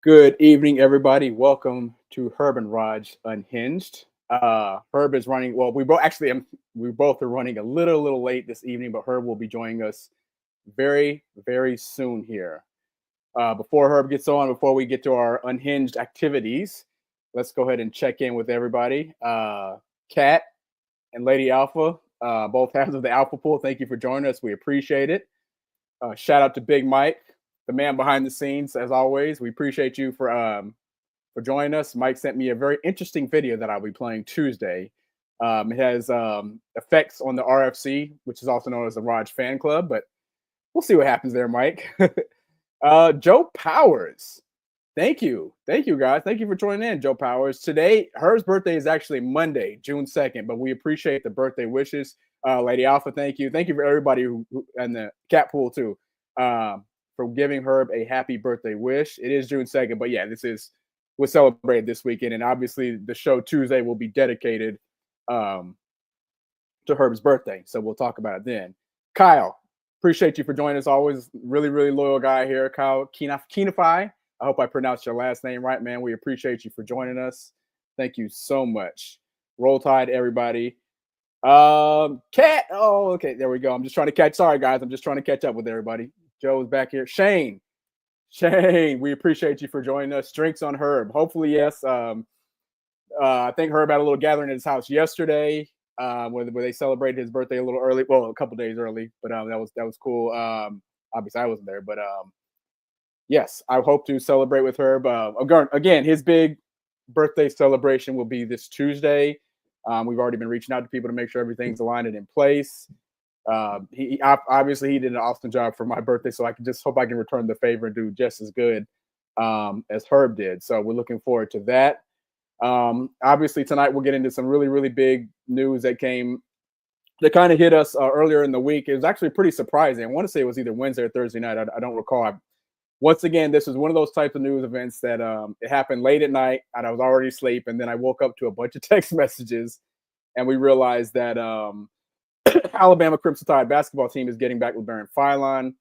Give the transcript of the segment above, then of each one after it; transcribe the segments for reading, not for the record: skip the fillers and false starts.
Good evening, everybody. Welcome to Herb and Rodg Unhinged. Herb is running. Well, we both are running a little late this evening, but Herb will be joining us very soon here. Before Herb gets on, before we get to our unhinged activities, let's go ahead and check in with everybody. Kat and Lady Alpha, both halves of the Alpha Pool. Thank you for joining us. We appreciate it. Shout out to Big Mike, the man behind the scenes, as always. We appreciate you for joining us. Mike sent me a very interesting video that I'll be playing Tuesday. It has effects on the RFC, which is also known as the Rodg Fan Club, but we'll see what happens there, Mike. Joe Powers. Thank you, guys. Thank you for joining in, Joe Powers. Today, Her's birthday is actually Monday, June 2nd, but we appreciate the birthday wishes. Lady Alpha, thank you. Thank you for everybody who and the cat pool too, for giving Herb a happy birthday wish. It is June 2nd, but yeah, we'll celebrate this weekend, and obviously the show Tuesday will be dedicated to Herb's birthday, so we'll talk about it then. Kyle, appreciate you for joining us. Always really loyal guy here, Kyle Keenify. I hope I pronounced your last name right, man. We appreciate you for joining us. Thank you so much. Roll Tide, everybody. Cat. Oh, okay. There we go. I'm just trying to catch. Sorry, guys. I'm just trying to catch up with everybody. Joe's back here. Shane, we appreciate you for joining us. Drinks on Herb. Hopefully, yes. I think Herb had a little gathering at his house yesterday, where they celebrated his birthday a little early. Well, a couple days early, but that was cool. Obviously, I wasn't there, but yes, I hope to celebrate with Herb. Again, his big birthday celebration will be this Tuesday. We've already been reaching out to people to make sure everything's aligned and in place. He obviously did an awesome job for my birthday, so I can just hope I can return the favor and do just as good as Herb did. So we're looking forward to that. Obviously tonight we'll get into some really big news that kind of hit us earlier in the week. It was actually pretty surprising. I want to say it was either Wednesday or Thursday night. I don't recall. Once again, this is one of those types of news events that it happened late at night and I was already asleep, and then I woke up to a bunch of text messages and we realized that Alabama Crimson Tide basketball team is getting back with Baron Philon.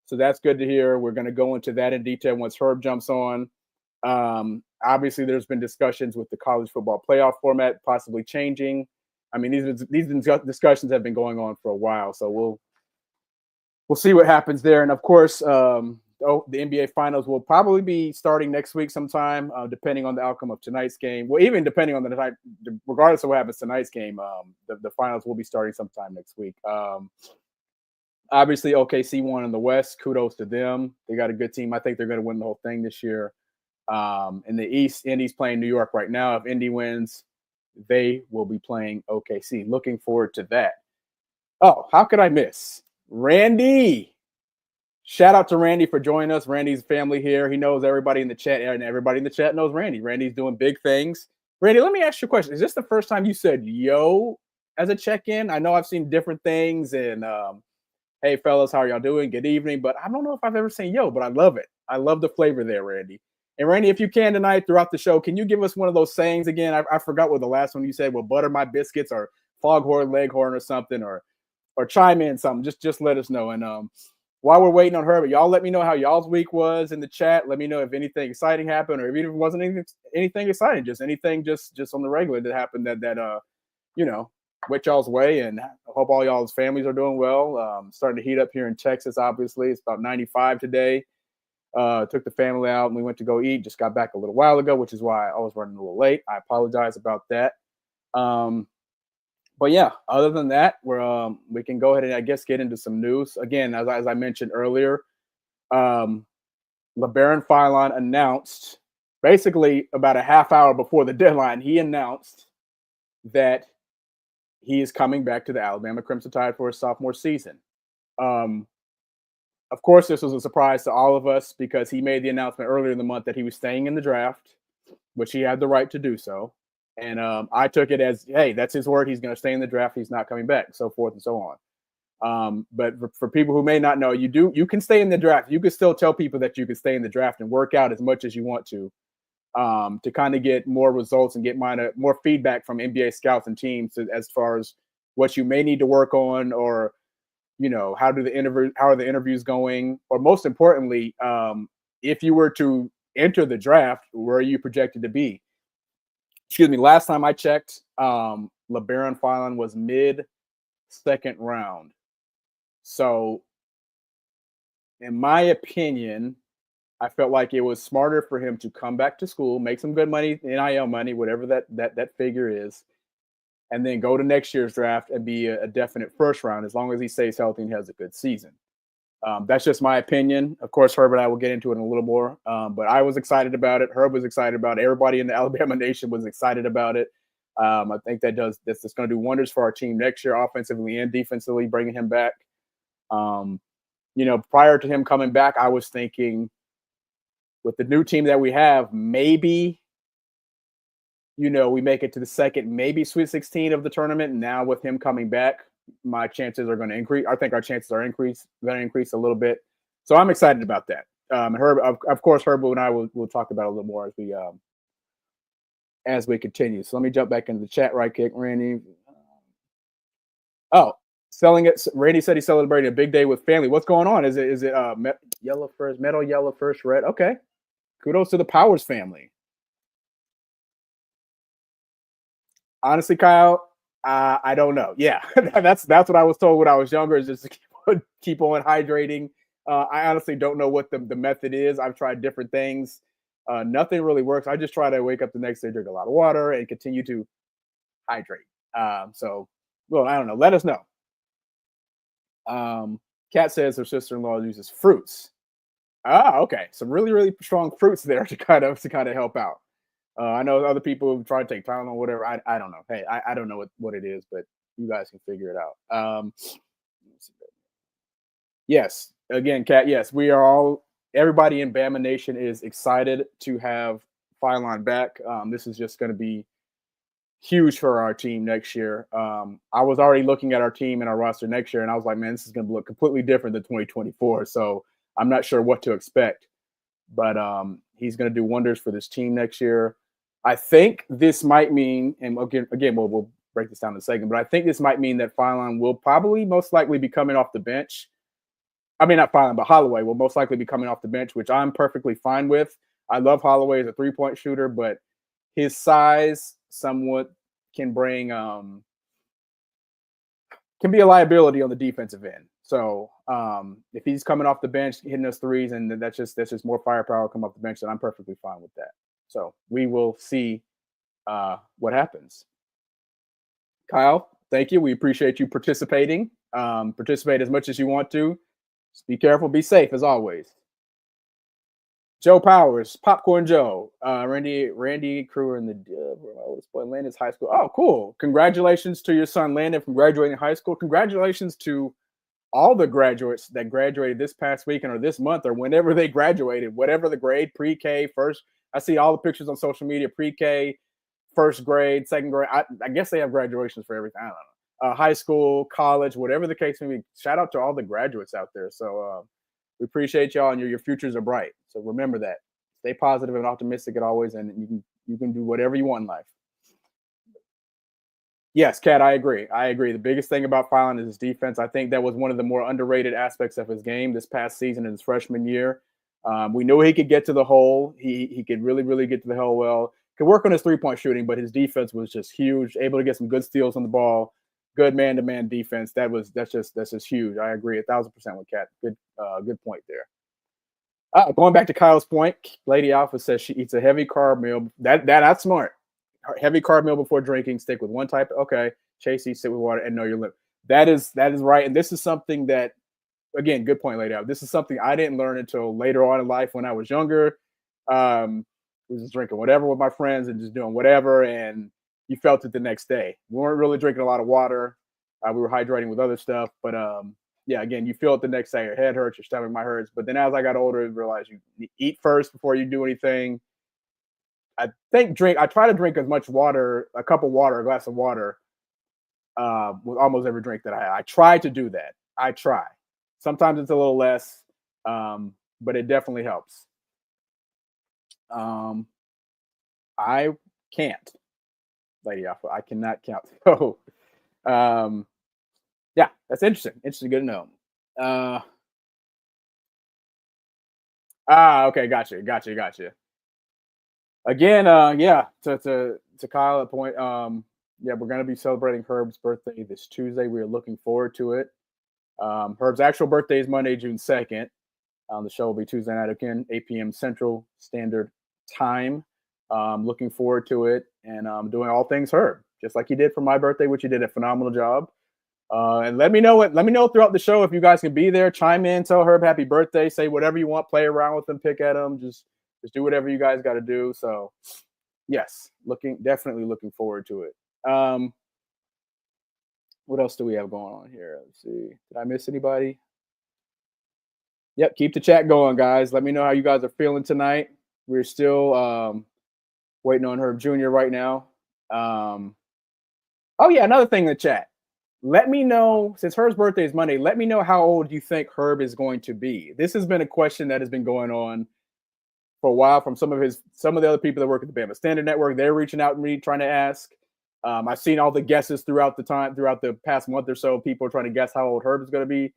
So that's good to hear. We're going to go into that in detail once Herb jumps on. Obviously, there's been discussions with the college football playoff format possibly changing. I mean, these discussions have been going on for a while, so we'll see what happens there. And of course, the NBA Finals will probably be starting next week sometime, depending on the outcome of tonight's game. Well, even depending on the time, regardless of what happens tonight's game, the Finals will be starting sometime next week. Obviously, OKC won in the West. Kudos to them. They got a good team. I think they're going to win the whole thing this year. In the East, Indy's playing New York right now. If Indy wins, they will be playing OKC. Looking forward to that. Oh, how could I miss Randy? Shout out to Randy for joining us. Randy's family here. He knows everybody in the chat, and everybody in the chat knows Randy. Randy's doing big things. Randy, let me ask you a question. Is this the first time you said yo as a check-in? I know I've seen different things, and hey, fellas, how are y'all doing? Good evening. But I don't know if I've ever seen yo, but I love it. I love the flavor there, Randy. And Randy, if you can tonight throughout the show, can you give us one of those sayings again? I forgot what the last one you said. Well, butter my biscuits, or foghorn leghorn, or something, or chime in something. Just let us know. And while we're waiting on her, y'all let me know how y'all's week was in the chat. Let me know if anything exciting happened, or if it wasn't anything exciting, just anything just on the regular that happened that went y'all's way. And I hope all y'all's families are doing well. Starting to heat up here in Texas. Obviously, it's about 95 today. Took the family out and we went to go eat. Just got back a little while ago, which is why I was running a little late. I apologize about that. But yeah, other than that, we can go ahead and I guess get into some news. Again, as I mentioned earlier, LeBaron Philon announced basically about a half hour before the deadline, he announced that he is coming back to the Alabama Crimson Tide for his sophomore season. Of course, this was a surprise to all of us because he made the announcement earlier in the month that he was staying in the draft, which he had the right to do so. And I took it as, hey, that's his word. He's going to stay in the draft. He's not coming back, so forth and so on. But for people who may not know, you can stay in the draft. You can still tell people that you can stay in the draft and work out as much as you want to kind of get more results and get more feedback from NBA scouts and teams as far as what you may need to work on, or how are the interviews going, or most importantly, if you were to enter the draft, where are you projected to be? Excuse me. Last time I checked, LeBaron Philon was mid second round. So, in my opinion, I felt like it was smarter for him to come back to school, make some good money, NIL money, whatever that figure is, and then go to next year's draft and be a definite first round as long as he stays healthy and has a good season. That's just my opinion. Of course, Herb and I will get into it in a little more, but I was excited about it. Herb was excited about it. Everybody in the Alabama Nation was excited about it. I think that's going to do wonders for our team next year, offensively and defensively, bringing him back. Prior to him coming back, I was thinking with the new team that we have, maybe we make it to the second, maybe Sweet 16 of the tournament. And now with him coming back, my chances are going to increase. I think our chances are going to increase a little bit. So I'm excited about that. Herb, of course, Herb and I will talk about it a little more as we continue. So let me jump back into the chat right quick, Randy. Oh, selling it. Randy said he's celebrating a big day with family. What's going on? Is it yellow first, metal yellow first, red? Okay. Kudos to the Powers family. Honestly, Kyle, I don't know. Yeah, that's what I was told when I was younger. Is just to keep on hydrating. I honestly don't know what the method is. I've tried different things. Nothing really works. I just try to wake up the next day, drink a lot of water, and continue to hydrate. Well, I don't know. Let us know. Kat says her sister-in-law uses fruits. Ah, okay. Some really, really strong fruits there to kind of help out. I know other people try to take Tylenol or whatever. I don't know. Hey, I don't know what it is, but you guys can figure it out. Yes, again, Kat. Yes, we are all. Everybody in Bama Nation is excited to have Philon back. This is just going to be huge for our team next year. I was already looking at our team and our roster next year, and I was like, man, this is going to look completely different than 2024. So I'm not sure what to expect, but he's going to do wonders for this team next year. I think this might mean, and again, we'll break this down in a second, but I think this might mean that Philon will probably most likely be coming off the bench. I mean, not Philon, but Holloway will most likely be coming off the bench, which I'm perfectly fine with. I love Holloway as a three-point shooter, but his size somewhat can bring can be a liability on the defensive end. So if he's coming off the bench, hitting us threes, and that's just more firepower come off the bench, then I'm perfectly fine with that. So we will see what happens. Kyle, thank you. We appreciate you participating. Participate as much as you want to. Just be careful, be safe as always. Joe Powers, Popcorn Joe, Randy Crewer in the oldest boy, Landon's high school. Oh, cool. Congratulations to your son, Landon, from graduating high school. Congratulations to all the graduates that graduated this past weekend or this month or whenever they graduated, whatever the grade, pre-K, first. I see all the pictures on social media, pre-K, first grade, second grade. I guess they have graduations for everything. I don't know. High school, college, whatever the case may be. Shout out to all the graduates out there. So we appreciate y'all, and your futures are bright. So remember that. Stay positive and optimistic at always, and you can do whatever you want in life. Yes, Kat, I agree. The biggest thing about Philon is his defense. I think that was one of the more underrated aspects of his game this past season in his freshman year. We knew he could get to the hole. He could really, really get to the hole well. Could work on his three-point shooting, but his defense was just huge. Able to get some good steals on the ball. Good man-to-man defense. That's just huge. I agree 1,000% with Kat. Good point there. Going back to Kyle's point, Lady Alpha says she eats a heavy carb meal. That's smart. Heavy carb meal before drinking. Stick with one type. Okay, Chasey, sit with water and know your limit. That is right. And this is something that, again, good point, Lady Alpha. This is something I didn't learn until later on in life when I was younger. Was just drinking whatever with my friends and just doing whatever, and you felt it the next day. We weren't really drinking a lot of water. We were hydrating with other stuff, but yeah, again, you feel it the next day. Your head hurts, your stomach might hurt. But then as I got older, I realized you eat first before you do anything. I try to drink as much water, a glass of water, with almost every drink that I have. I try to do that. I try. Sometimes it's a little less, but it definitely helps. I can't, Lady Alpha. I cannot count. So, yeah, that's interesting. Interesting. Good to know. Okay. Gotcha. again, yeah, to Kyle at point, yeah, we're gonna be celebrating Herb's birthday this Tuesday. We are looking forward to it. Herb's actual birthday is Monday, June 2nd. The show will be Tuesday night again, 8 p.m. Central Standard Time. Looking forward to it and doing all things Herb, just like he did for my birthday, which he did a phenomenal job. And let me know throughout the show if you guys can be there. Chime in, tell Herb happy birthday, say whatever you want, play around with him, pick at him, just do whatever you guys got to do. So, yes, definitely looking forward to it. What else do we have going on here? Let's see. Did I miss anybody? Yep, keep the chat going, guys. Let me know how you guys are feeling tonight. We're still waiting on Herb Jr. right now. Oh yeah, another thing in the chat. Let me know, since Herb's birthday is Monday, let me know how old you think Herb is going to be. This has been a question that has been going on for a while from some of the other people that work at the Bama Standard Network. They're reaching out to me trying to ask. I've seen all the guesses throughout the past month or so. People are trying to guess how old Herb is going to be.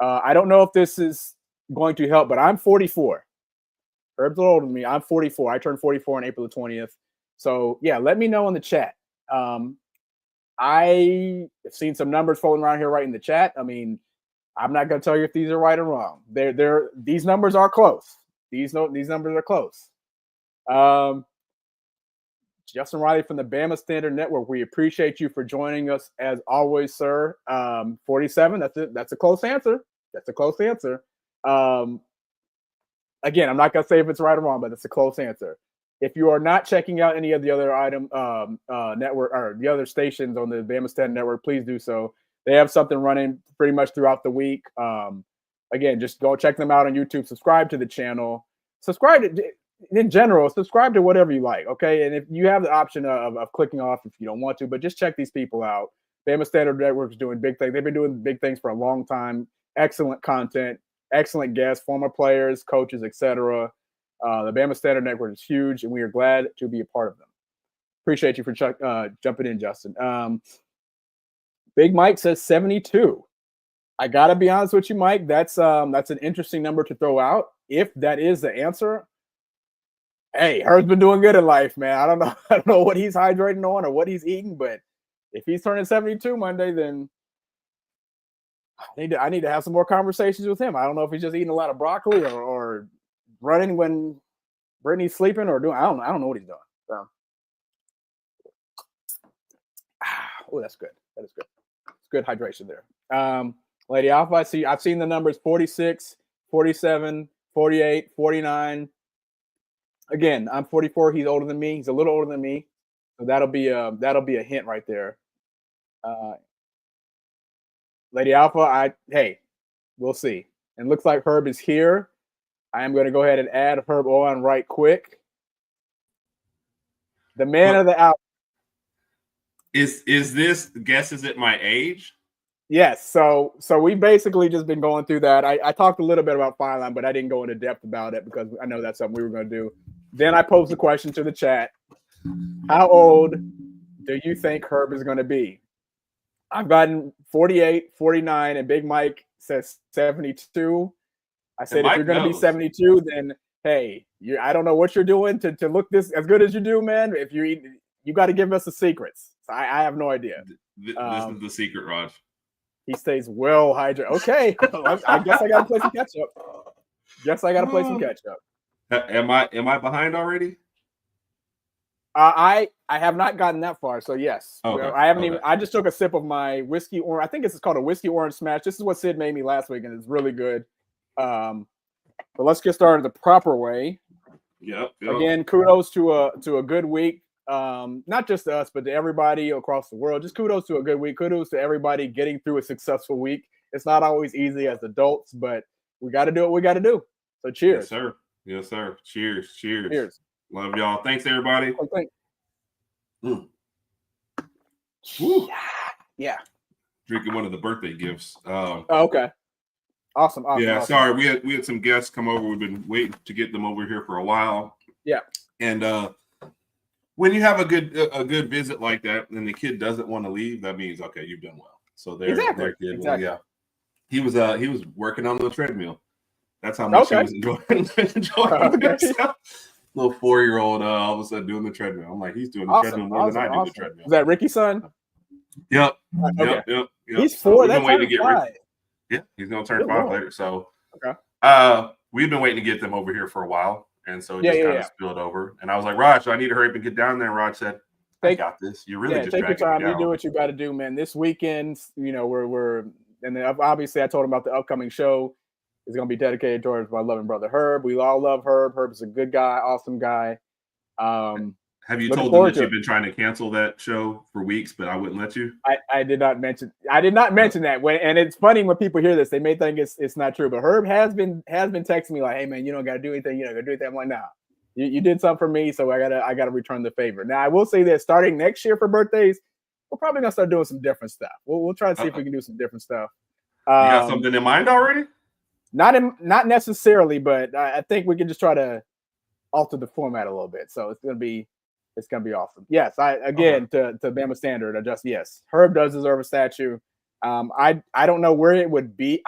I don't know if this is going to help, but I'm 44. Herb's a little older than me. I'm 44. I turned 44 on April the 20th. So yeah, let me know in the chat. I have seen some numbers floating around here right in the chat. I mean, I'm not going to tell you if these are right or wrong. These numbers are close. These numbers are close. Justin Riley from the Bama Standard Network. We appreciate you for joining us as always, sir. 47. That's a close answer. That's a close answer. Again, I'm not going to say if it's right or wrong, but it's a close answer. If you are not checking out any of the other network or the other stations on the Bama Standard Network, please do so. They have something running pretty much throughout the week. Again, just go check them out on YouTube. Subscribe to the channel. Subscribe to whatever you like, okay? And if you have the option of clicking off if you don't want to, but just check these people out. Bama Standard Network is doing big things. They've been doing big things for a long time. Excellent content, excellent guests, former players, coaches, etc. The Bama Standard Network is huge, and we are glad to be a part of them. Appreciate you for jumping in, Justin. Big Mike says 72. I gotta be honest with you, Mike. That's an interesting number to throw out. If that is the answer, hey, Herb's been doing good in life, man. I don't know what he's hydrating on or what he's eating, but if he's turning 72 Monday, then I need to have some more conversations with him. I don't know if he's just eating a lot of broccoli or running when Brittany's sleeping or doing. I don't know what he's doing. So, oh, that's good. That is good. It's good hydration there. Lady Alpha, I've seen the numbers 46, 47, 48, 49. Again, I'm 44. He's older than me. He's a little older than me. So that'll be a hint right there. Lady Alpha, we'll see. And looks like Herb is here. I am going to go ahead and add Herb on right quick. The man of the hour. Is this guesses at my age? Yes. So we basically just been going through that. I talked a little bit about Philon, but I didn't go into depth about it because I know that's something we were going to do. Then I posed the question to the chat. How old do you think Herb is going to be? I've gotten 48, 49, and Big Mike says 72. I said, if you're going to be 72, then hey, I don't know what you're doing to look this as good as you do, man. If you got to give us the secrets. So I have no idea. This is the secret, Raj. He stays well hydrated. Okay, I guess I got to play some catch up. Am I behind already? I have not gotten that far, so yes. Okay. I haven't even. I just took a sip of my whiskey orange. I think this is called a whiskey orange smash. This is what Sid made me last week, and it's really good. But let's get started the proper way. Yep. Again, kudos to a good week. Not just to us, but to everybody across the world. Just kudos to a good week. Kudos to everybody getting through a successful week. It's not always easy as adults, but we got to do what we got to do. So cheers. Yes, sir. Cheers. Love y'all. Thanks, everybody. Woo. Yeah. Drinking one of the birthday gifts. Okay. Awesome. Yeah. Awesome. Sorry, we had some guests come over. We've been waiting to get them over here for a while. Yeah. And when you have a good visit like that, and the kid doesn't want to leave, that means okay, you've done well. So they're kid. Exactly. Well, yeah. He was working on the treadmill. That's how much he was enjoying himself. little 4-year-old all of a sudden doing the treadmill. I'm like, he's doing the treadmill more than I do the treadmill. Is that Ricky's son? Yep. Okay. Yep. He's So 4. we've been That's waiting to get 5. Ricky. Yeah, he's gonna turn Good 5 Lord. later. So Okay. we've been waiting to get them over here for a while. And so it Yeah, just yeah, kind of yeah. spilled over. And I was like, Raj, I need to hurry up and get down there. And Raj said, I got this. You're really just take your dragging me time. You down. do what you got to do, man. This weekend, you know, we're and then obviously I told him about the upcoming show. It's going to be dedicated towards my loving brother Herb. We all love Herb. Herb is a good guy, awesome guy. Have you looking told them forward that to you've it. been trying to cancel that show for weeks, but I wouldn't let you? I did not mention that. And it's funny when people hear this, they may think it's not true. But Herb has been texting me like, "Hey man, you don't got to do anything. You know, got to do anything." I'm like, "Nah, you did something for me, so I gotta return the favor." Now I will say that starting next year for birthdays, we're probably gonna start doing some different stuff. We'll try to see if we can do some different stuff. You got something in mind already? Not necessarily, but I think we can just try to alter the format a little bit. So it's gonna be awesome. Yes, to Bama standard, yes. Herb does deserve a statue. I don't know where it would be.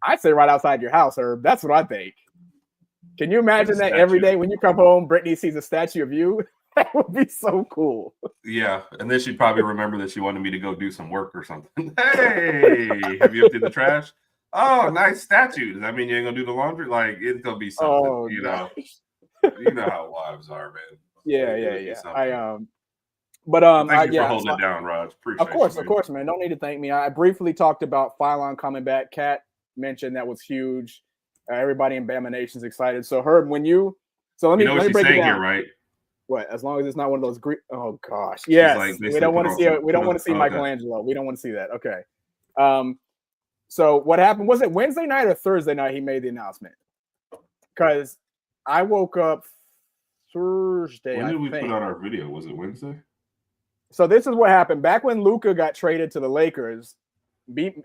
I'd say right outside your house, Herb. That's what I think. Can you imagine that every day when you come home, Brittany sees a statue of you? That would be so cool. Yeah, and then she'd probably remember that she wanted me to go do some work or something. Hey, have you emptied the trash? Oh, nice statue. Does that mean you ain't gonna do the laundry? Like, it's gonna be something, you know. You know how wives are, man. Yeah. Thank you for holding it down, Raj. Appreciate it. Of course, man. Don't need to thank me. I briefly talked about Philon coming back. Kat mentioned that was huge. Everybody in Bama Nation's excited. So Herb, let me break it down. Here, right? What? As long as it's not one of those Greek. Oh gosh, yes. Like, we don't want to see it. We don't want to see Michelangelo. We don't want to see that. Okay. So what happened? Was it Wednesday night or Thursday night he made the announcement? Because I woke up Thursday. When did we put out our video? Was it Wednesday? So this is what happened. Back when Luka got traded to the Lakers,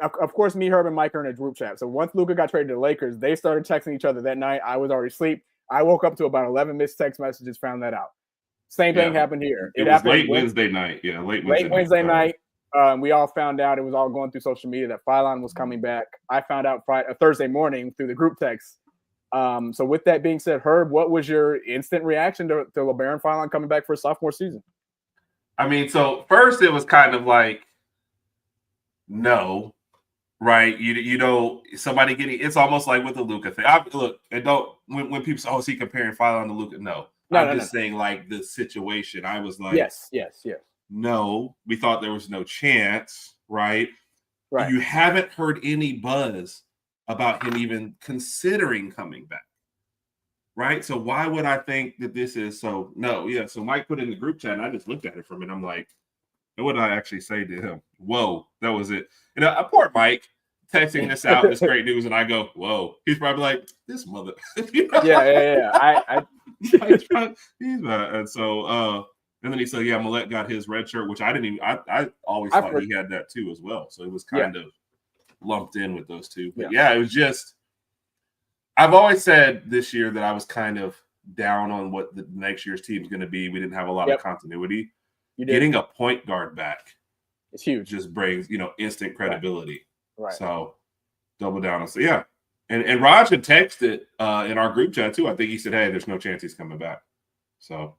of course, me, Herb, and Mike are in a group chat. So once Luka got traded to the Lakers, they started texting each other that night. I was already asleep. I woke up to about 11 missed text messages, found that out. Same thing happened here. It was late Wednesday night. Yeah, late Wednesday night. We all found out, it was all going through social media, that Philon was coming back. I found out Thursday morning through the group text. So with that being said, Herb, what was your instant reaction to LeBaron Philon coming back for his sophomore season? I mean, so first it was kind of like, no, right? You know, somebody getting, it's almost like with the Luka thing. When people say, "Oh, is he comparing Philon to Luka?" No, I'm just saying, like, the situation. I was like, yes. No, we thought there was no chance, right? You haven't heard any buzz about him even considering coming back, right? So why would I think that this is so? No, yeah. So Mike put in the group chat, and I just looked at it from it. I'm like, what did I actually say to him? Whoa, that was it. And poor Mike texting this out, this great news, and I go, whoa. He's probably like, this mother. You know? Yeah. And so, and then he said, yeah, Millette got his red shirt, which I didn't even, I always thought he had that too as well. So it was kind of lumped in with those two. But it was just, I've always said this year that I was kind of down on what the next year's team is going to be. We didn't have a lot of continuity. Getting a point guard back, it's huge. Just brings, instant credibility. Right. So double down on. So yeah. And Raj had texted in our group chat too. I think he said, hey, there's no chance he's coming back. So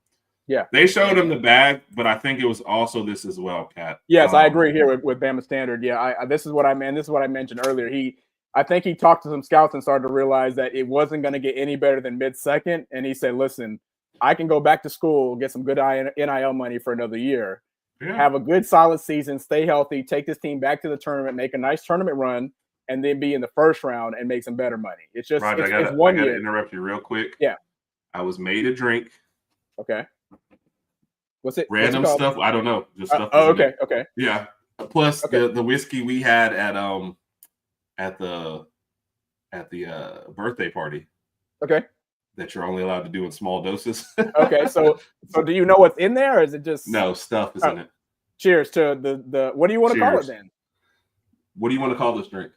they showed him the bag, but I think it was also this as well, Kat. Yes, I agree here with Bama Standard. Yeah, this is what I meant. This is what I mentioned earlier. I think he talked to some scouts and started to realize that it wasn't going to get any better than mid-second. And he said, listen, I can go back to school, get some good NIL money for another year, have a good solid season, stay healthy, take this team back to the tournament, make a nice tournament run, and then be in the first round and make some better money. It's just right, it's 1 year. I got to interrupt you real quick. Yeah. I was made a drink. Okay. What's it? Random stuff. I don't know. Just stuff. Okay. Yeah. Plus the whiskey we had at the birthday party. Okay. That you're only allowed to do in small doses. Okay. So do you know what's in there, or is it just no stuff is in it? Cheers to the what do you want to call it then? What do you want to call this drink?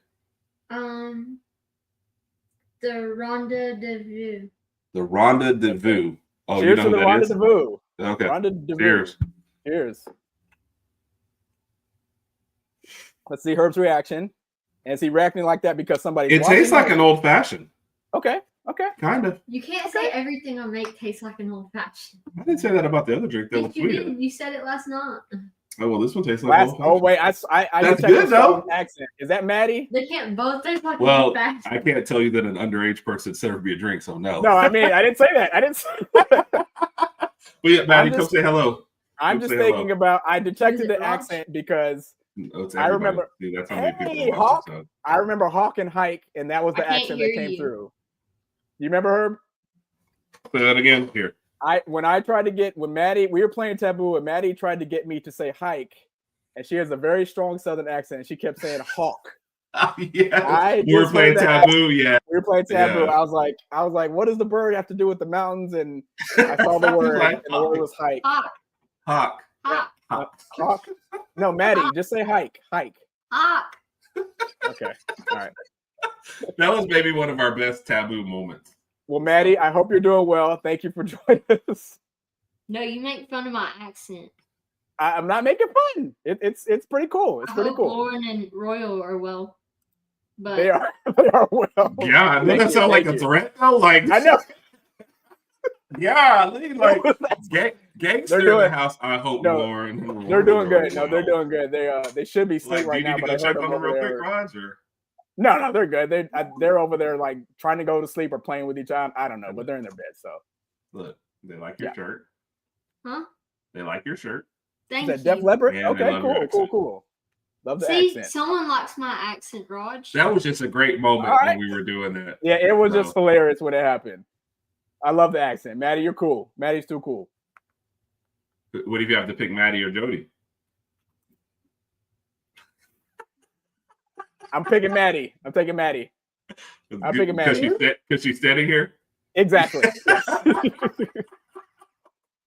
The Ronda de Vue. The Ronda de Vue. Oh, cheers you know to the Ronda de Vue. Okay. Ronda de Cheers. Vue. Cheers. Let's see Herb's reaction. And is he reacting like that because somebody? It tastes like an old fashioned. Okay. Okay. Kind of. You can't say everything I make tastes like an old fashioned. I didn't say that about the other drink that was Yes, you sweeter. did. You said it last night. Oh well, this one tastes like old Oh wait, I That's detected good, a strong though. accent. Is that Maddie? They can't both taste like Well, old fashioned. I can't tell you that an underage person served me a drink, so no. No, I mean I didn't say that. I didn't say that. But yeah, Maddie, come say hello. I'm just thinking about. I detected the Rodg? accent because No, it's I everybody. remember. See, that's how many people Hey, are Hawk! watching, so. I remember Hawk and Hike, and that was the I can't accent that hear came you. through. You remember Herb? Say that again. Here. When Maddie, we were playing Taboo, and Maddie tried to get me to say hike, and she has a very strong Southern accent, and she kept saying hawk. Yeah, we were playing Taboo. Yeah, we were playing Taboo. Yeah. I was like, what does the bird have to do with the mountains? And I saw the word, and the word was hike. Hawk. Hawk. No, Maddie, just say hike. Hike. Hawk. Okay. All right. That was maybe one of our best Taboo moments. Well, Maddie, I hope you're doing well. Thank you for joining us. No, you make fun of my accent. I'm not making fun. It's pretty cool. It's pretty cool. Lauren and Royal are well. But They are well. Yeah, doesn't that sound like a threat though? Like I know. Yeah, like gangster in the house. I hope Lauren. They're doing good. No, they're doing good. They should be asleep right now. Do you But need to I go check on them real quick, Rodg? No, they're good. They're over there like trying to go to sleep or playing with each other. I don't know, but they're in their bed. So look, they like your shirt. Huh? They like your shirt. Thank you. Is that Def Leppard? And okay, cool. Love the accent. Someone likes my accent, Rodg. That was just a great moment when we were doing that. Yeah, it was just hilarious when it happened. I love the accent. Maddie, you're cool. Maddie's too cool. What if you have to pick Maddie or Jody? I'm picking Maddie. I'm taking Maddie. I'm picking Maddie. Because she's standing here? Exactly.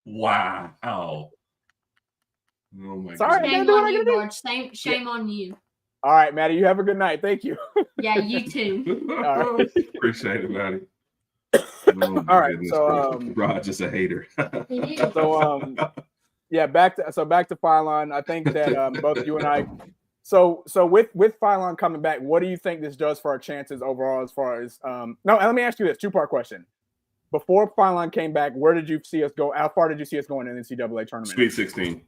Wow. Oh my Sorry, shame on you, Rodg. Shame on you. All right, Maddie, you have a good night. Thank you. Yeah, you too. All right. Appreciate it, Maddie. All right, so Rodg is a hater. So yeah, back to Philon. I think that both you and I. So with Philon coming back, what do you think this does for our chances overall? As far as no, let me ask you this two-part question. Before Philon came back, where did you see us go? How far did you see us going in the NCAA tournament? Sweet 16.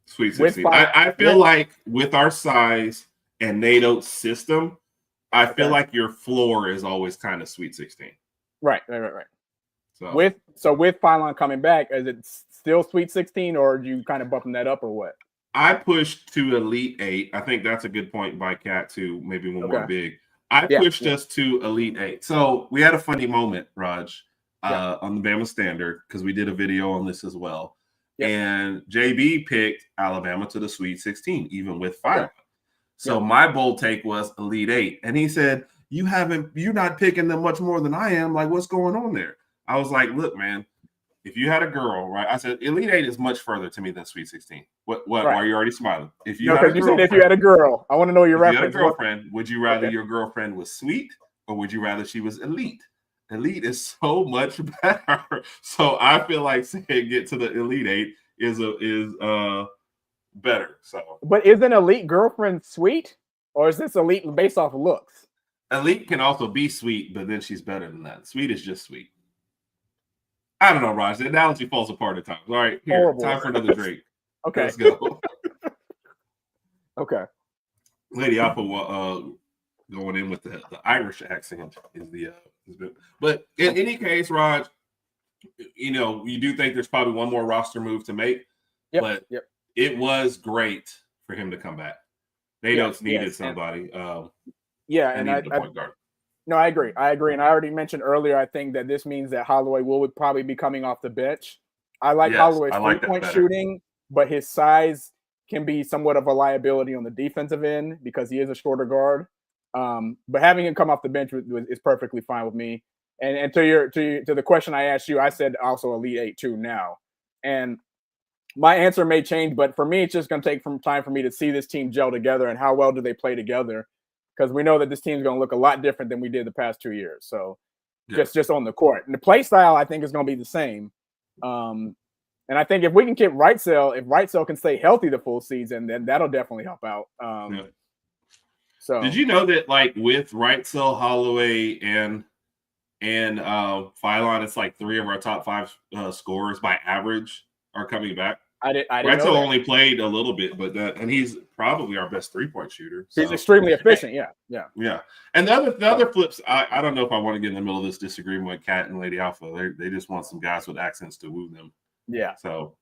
Sweet 16. I feel like with our size and NATO's system, I feel like your floor is always kind of Sweet 16. Right. So with Philon coming back, is it still Sweet 16, or are you kind of bumping that up, or what? I pushed to Elite 8. I think that's a good point by Cat too. Maybe one more big. I pushed us to Elite 8. So we had a funny moment, Rodg, on the Bama Standard, because we did a video on this as well. Yep. And JB picked Alabama to the Sweet 16, even with Philon. So my bold take was Elite 8. And he said, you're not picking them much more than I am. Like, what's going on there? I was like, look, man, if you had a girl, right? I said, Elite 8 is much further to me than Sweet 16. What? Why are you already smiling? If you had a girl, I want to know your reference. If you had a girlfriend, would you rather your girlfriend was sweet, or would you rather she was elite? Elite is so much better. So I feel like saying get to the Elite 8 is better. So, but isn't elite girlfriend sweet, or is this elite based off of looks? Elite can also be sweet, but then she's better than that. Sweet is just sweet. I don't know, Rodg. The analogy falls apart at times. All right, here, horrible. Time for another drink. Okay, let's go. Okay, Lady Alpha going in with the Irish accent is but in any case, Rodg, you do think there's probably one more roster move to make, but it was great for him to come back. They needed somebody. And I agree. And I already mentioned earlier, I think that this means that Holloway would probably be coming off the bench. I like Holloway's three-point shooting, but his size can be somewhat of a liability on the defensive end because he is a shorter guard. But having him come off the bench is perfectly fine with me. And to the question I asked you, I said also Elite 8 too now. And my answer may change, but for me, it's just going to take some time for me to see this team gel together and how well do they play together. Because we know that this team's going to look a lot different than we did the past 2 years. So just on the court. And the play style, I think, is going to be the same. And I think if we can get if Wrightsell can stay healthy the full season, then that'll definitely help out. So did you know that, like, with Wrightsell, Holloway, and and Philon, it's like 3 of our top 5 scorers by average are coming back. I didn't Retzo know only played a little bit, but and he's probably our best 3-point shooter. So. He's extremely efficient. Yeah. And the other flips, I don't know if I want to get in the middle of this disagreement with Cat and Lady Alpha. They just want some guys with accents to woo them. Yeah. So,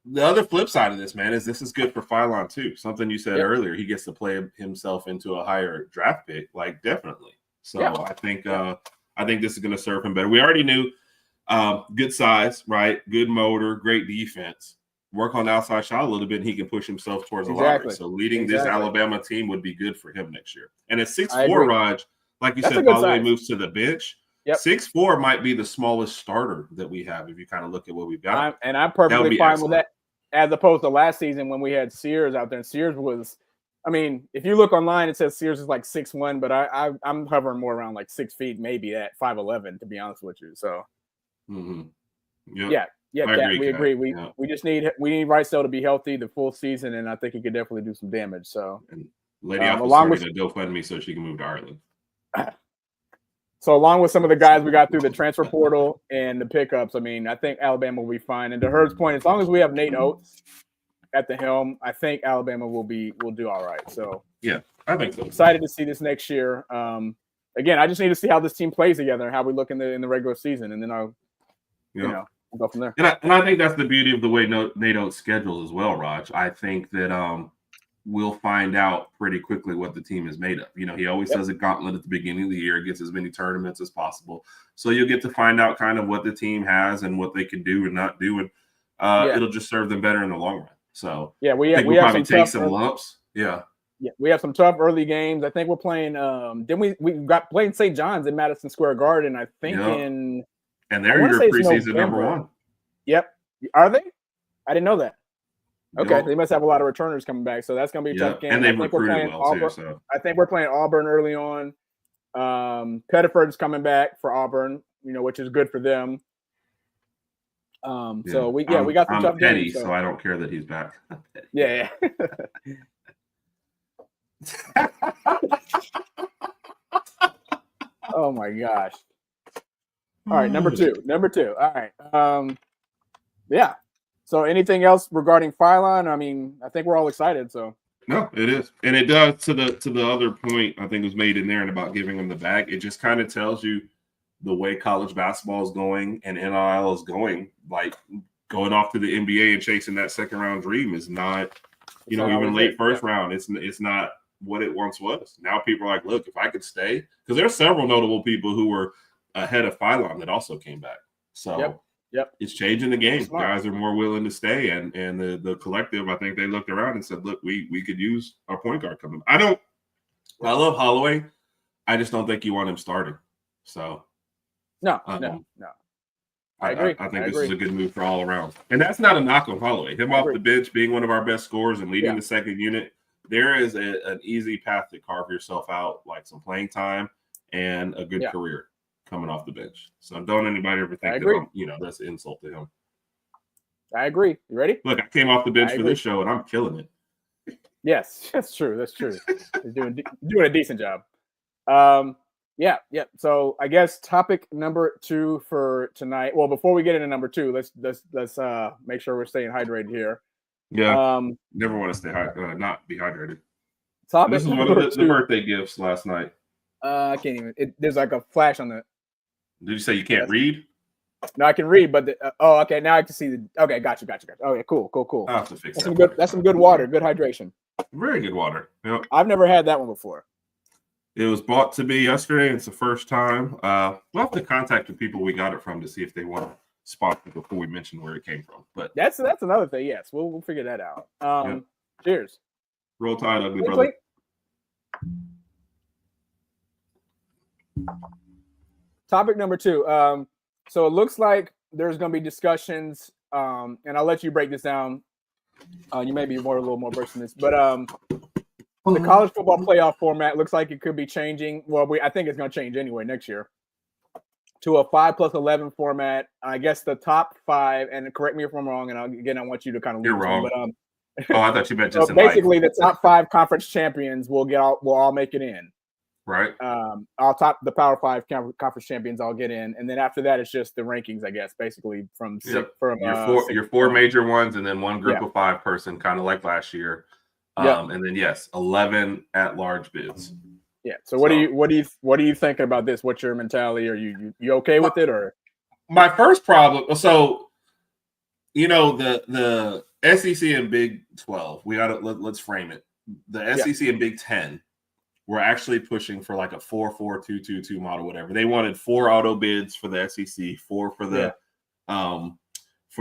the other flip side of this, man, is this is good for Philon too. Something you said earlier, he gets to play himself into a higher draft pick, like definitely. So I think this is going to serve him better. We already knew good size, right? Good motor, great defense. Work on the outside shot a little bit, and he can push himself towards the lottery. So leading this Alabama team would be good for him next year. And at 6'4", Raj, like you said, by the way, moves to the bench. 6'4" might be the smallest starter that we have if you kind of look at what we've got. I'm perfectly fine with that, as opposed to last season when we had Sears out there. And Sears was, I mean, if you look online, it says Sears is like 6'1", but I'm hovering more around like 6 feet, maybe at 5'11", to be honest with you. So, Kat, we agree. We just need Ricel to be healthy the full season, and I think he could definitely do some damage. So, and Lady Alpha started to GoFundMe so she can move to Ireland. So along with some of the guys we got through the transfer portal and the pickups, I mean, I think Alabama will be fine. And to Herd's point, as long as we have Nate Oates at the helm, I think Alabama will do all right. So yeah, I think so. Excited to see this next year. Again, I just need to see how this team plays together and how we look in the regular season, and then I'll we'll go from there. And I think that's the beauty of the way Nate Oates schedules as well, Raj. I think that we'll find out pretty quickly what the team is made of. You know, he always does a gauntlet at the beginning of the year, gets as many tournaments as possible. So you'll get to find out kind of what the team has and what they can do and not do. And it'll just serve them better in the long run. So we have probably take some lumps. Yeah, we have some tough early games. I think we're playing. Then we got playing St. John's in Madison Square Garden. I think and they're your preseason number 1. Yep, are they? I didn't know that. Okay, they must have a lot of returners coming back, so that's going to be a tough game. And they've recruited well too. So I think we're playing Auburn early on. Pettiford's coming back for Auburn, which is good for them. So we got some tough games. So I don't care that he's back. Yeah. Oh my gosh! All right, number two. All right. Yeah. So anything else regarding Philon? I mean, I think we're all excited. So no, it is. And it does to the other point I think was made in there and about giving him the bag. It just kind of tells you the way college basketball is going and NIL is going, like going off to the NBA and chasing that second round dream is not, even late first round. It's not what it once was. Now people are like, look, if I could stay, because there are several notable people who were ahead of Philon that also came back. So Yep. It's changing the game. Guys are more willing to stay. And the collective, I think they looked around and said, look, we could use our point guard coming. I love Holloway. I just don't think you want him starting. So no. I agree. I think this is a good move for all around. And that's not a knock on Holloway. Him off the bench, being one of our best scorers and leading the second unit, there is an easy path to carve yourself out, like some playing time and a good career coming off the bench. So don't anybody ever think that that's an insult to him. I agree. You ready? Look, I came off the bench for this show and I'm killing it. Yes, that's true. He's doing a decent job. Yeah. So I guess topic number 2 for tonight. Well, before we get into number 2, let's make sure we're staying hydrated here. Yeah. Never want to stay not be hydrated. Topic this is one of the birthday gifts last night. I can't even. There's like a flash on the. Did you say you can't read? No, I can read, but okay. Now I can see the. Okay, got you. Okay, cool. I'll have to fix that. That's some good water. Good hydration. Very good water. Yep. I've never had that one before. It was bought to me yesterday. It's the first time. We'll have to contact the people we got it from to see if they want to spot it before we mention where it came from. But that's another thing. Yes, we'll figure that out. Cheers. Roll Tide, ugly brother. Topic number 2. So it looks like there's going to be discussions, and I'll let you break this down. You may be a little more versed in this, but the college football playoff format looks like it could be changing. Well, I think it's going to change anyway next year to a 5+11 format. I guess the top 5, and correct me if I'm wrong, and I want you to kind of. You're wrong. But, I thought you meant just so basically the top 5 conference champions will all make it in. Right. I'll top the Power 5 conference champions. I'll get in, and then after that, it's just the rankings, I guess, basically from your four major ones, and then one group of 5 person, kind of like last year. And then 11 at-large bids. Yeah. So what are you thinking about this? What's your mentality? Are you okay with it, or? My first problem. So, the SEC and Big 12. We let's frame it. The SEC and Big 10. We're actually pushing for like a 4-4-2-2-2 model, whatever. They wanted 4 auto bids for the SEC, 4 for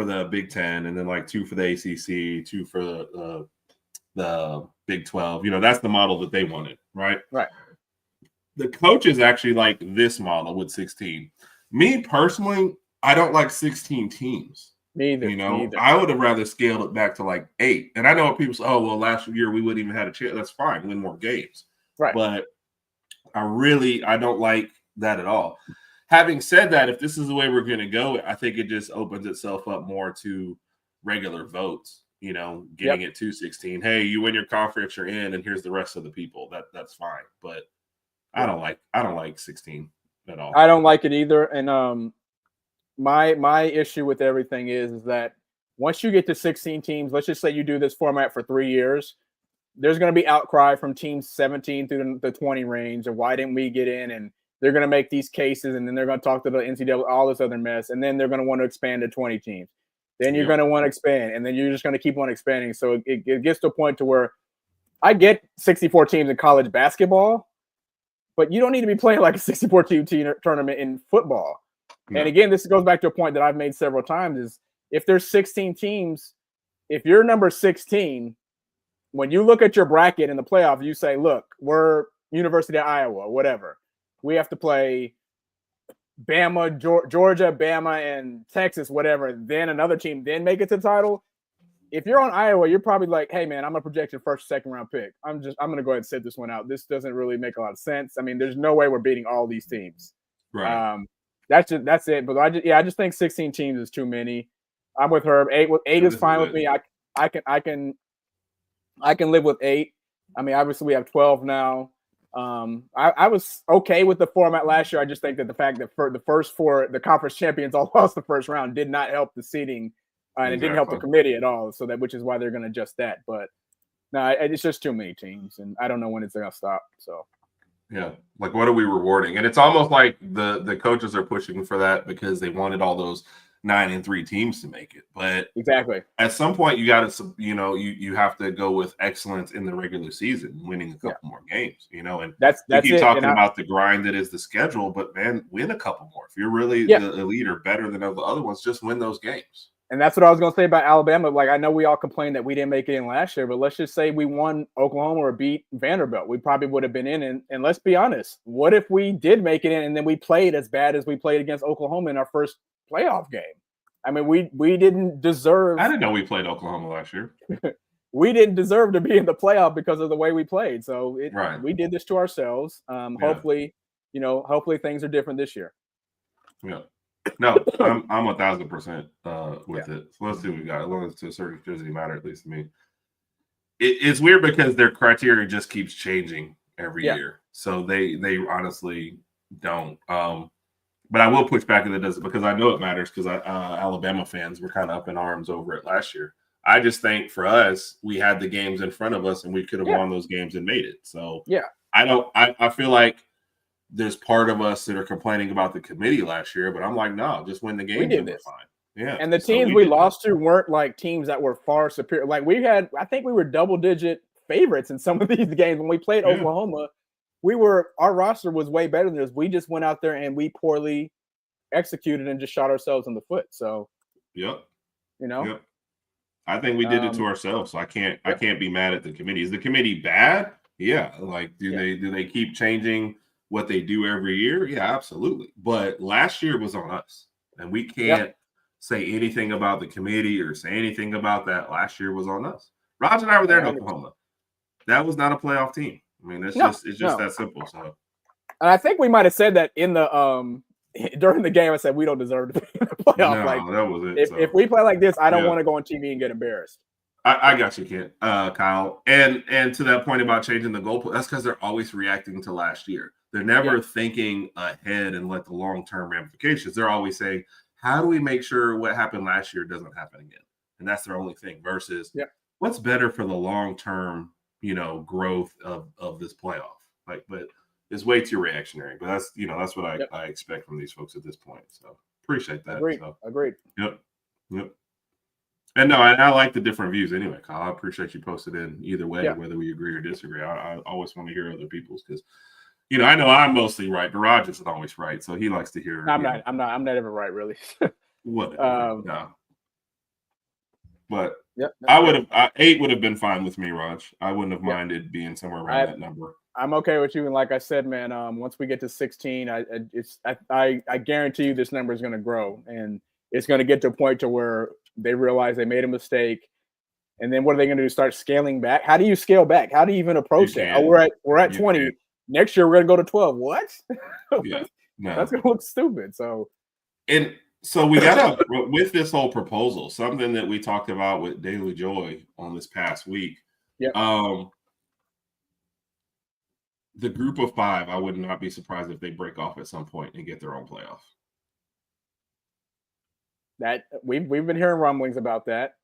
the Big 10, and then like 2 for the ACC, 2 for the Big 12. That's the model that they wanted, right? Right. The coaches actually like this model with 16. Me personally, I don't like 16 teams. Me either. I would have rather scaled it back to like 8. And I know people say, "Oh, well, last year we wouldn't even had a chance." That's fine, win more games. Right. But I don't like that at all. Having said that, if this is the way we're going to go, I think it just opens itself up more to regular votes, getting it to 16. Hey, you win your conference, you're in, and here's the rest of the people. That's fine. But I don't like 16 at all. I don't like it either. And my issue with everything is that once you get to 16 teams, let's just say you do this format for 3 years, there's going to be outcry from teams 17 through the 20 range of why didn't we get in, and they're going to make these cases, and then they're going to talk to the NCAA, all this other mess, and then they're going to want to expand to 20 teams. Then you're going to want to expand, and then you're just going to keep on expanding. So it gets to a point to where I get 64 teams in college basketball, but you don't need to be playing like a 64 team tournament in football. No. And again, this goes back to a point that I've made several times is if there's 16 teams, if you're number 16, when you look at your bracket in the playoff, you say, look, we're University of Iowa, whatever. We have to play Bama, Georgia, Bama, and Texas, whatever. Then another team then make it to the title. If you're on Iowa, you're probably like, hey, man, I'm a projected first, second round pick. I'm going to go ahead and sit this one out. This doesn't really make a lot of sense. I mean, there's no way we're beating all these teams. Right. That's it. But I just think 16 teams is too many. I'm with Herb. Eight is fine with me. I can live with 8. I mean, obviously we have 12 now. I was okay with the format last year. I just think that the fact that for the first 4, the conference champions all lost the first round did not help the seeding, and it didn't help the committee at all. So which is why they're going to adjust that. But no, it's just too many teams, and I don't know when it's going to stop. So yeah, like what are we rewarding? And it's almost like the coaches are pushing for that because they wanted all those 9-3 teams to make it. But exactly, at some point you got to, you have to go with excellence in the regular season, winning a couple more games, and that's we keep talking about the grind that is the schedule, but man, win a couple more. If you're really the elite or better than the other ones, just win those games. And that's what I was going to say about Alabama. Like, I know we all complained that we didn't make it in last year, but let's just say we won Oklahoma or beat Vanderbilt. We probably would have been in. And let's be honest, what if we did make it in and then we played as bad as we played against Oklahoma in our first playoff game? I mean, we didn't deserve. I didn't know we played Oklahoma last year. We didn't deserve to be in the playoff because of the way we played. So we did this to ourselves. Hopefully, hopefully things are different this year. Yeah. No, I'm 1,000% with it. So let's see what we got. As long as to a certain doesn't matter, at least to me. It's weird because their criteria just keeps changing every year. So they honestly don't. But I will push back if it doesn't because I know it matters because Alabama fans were kind of up in arms over it last year. I just think for us, we had the games in front of us and we could have won those games and made it. So I feel like there's part of us that are complaining about the committee last year, but I'm like, no, just win the game. We did this. Fine. Yeah. And the teams we lost to weren't like teams that were far superior. Like I think we were double-digit favorites in some of these games. When we played Oklahoma, our roster was way better than this. We just went out there and we poorly executed and just shot ourselves in the foot. So, I think we did it to ourselves. So I can't be mad at the committee. Is the committee bad? Yeah. Like, do they keep changing what they do every year? Yeah, absolutely. But last year was on us, and we can't say anything about the committee or say anything about that. Last year was on us. Rodg and I were there in Oklahoma. That was not a playoff team. I mean, it's just that simple. So, and I think we might have said that in the during the game. I said we don't deserve to be in the playoff. No, that was it. If we play like this, I don't want to go on TV and get embarrassed. I got you, Kent, Kyle. And to that point about changing the goalpost, that's because they're always reacting to last year. They're never thinking ahead and let the long-term ramifications. They're always saying, how do we make sure what happened last year doesn't happen again? And that's their only thing versus what's better for the long-term, growth of this playoff. But it's way too reactionary. But that's what I expect from these folks at this point. So appreciate that. Agreed. Yep. And no, I like the different views anyway, Kyle. I appreciate you posted in either way, whether we agree or disagree. I always want to hear other people's because I know I'm mostly right, but Rodg isn't always right, so he likes to hear. I'm not ever right, really. Whatever. No. But I would have 8 would have been fine with me, Rodg. I wouldn't have minded being somewhere around that number. I'm okay with you, and like I said, man, once we get to 16, I guarantee you this number is going to grow, and it's going to get to a point to where they realize they made a mistake, and then what are they going to do? Start scaling back? How do you scale back? How do you even approach that? Oh, we're at 20. Can. Next year we're going to go to 12. What? Yeah, no. That's going to look stupid. So we got with this whole proposal, something that we talked about with Daily Joy on this past week. Yeah. The group of 5, I would not be surprised if they break off at some point and get their own playoff. That we've been hearing rumblings about that.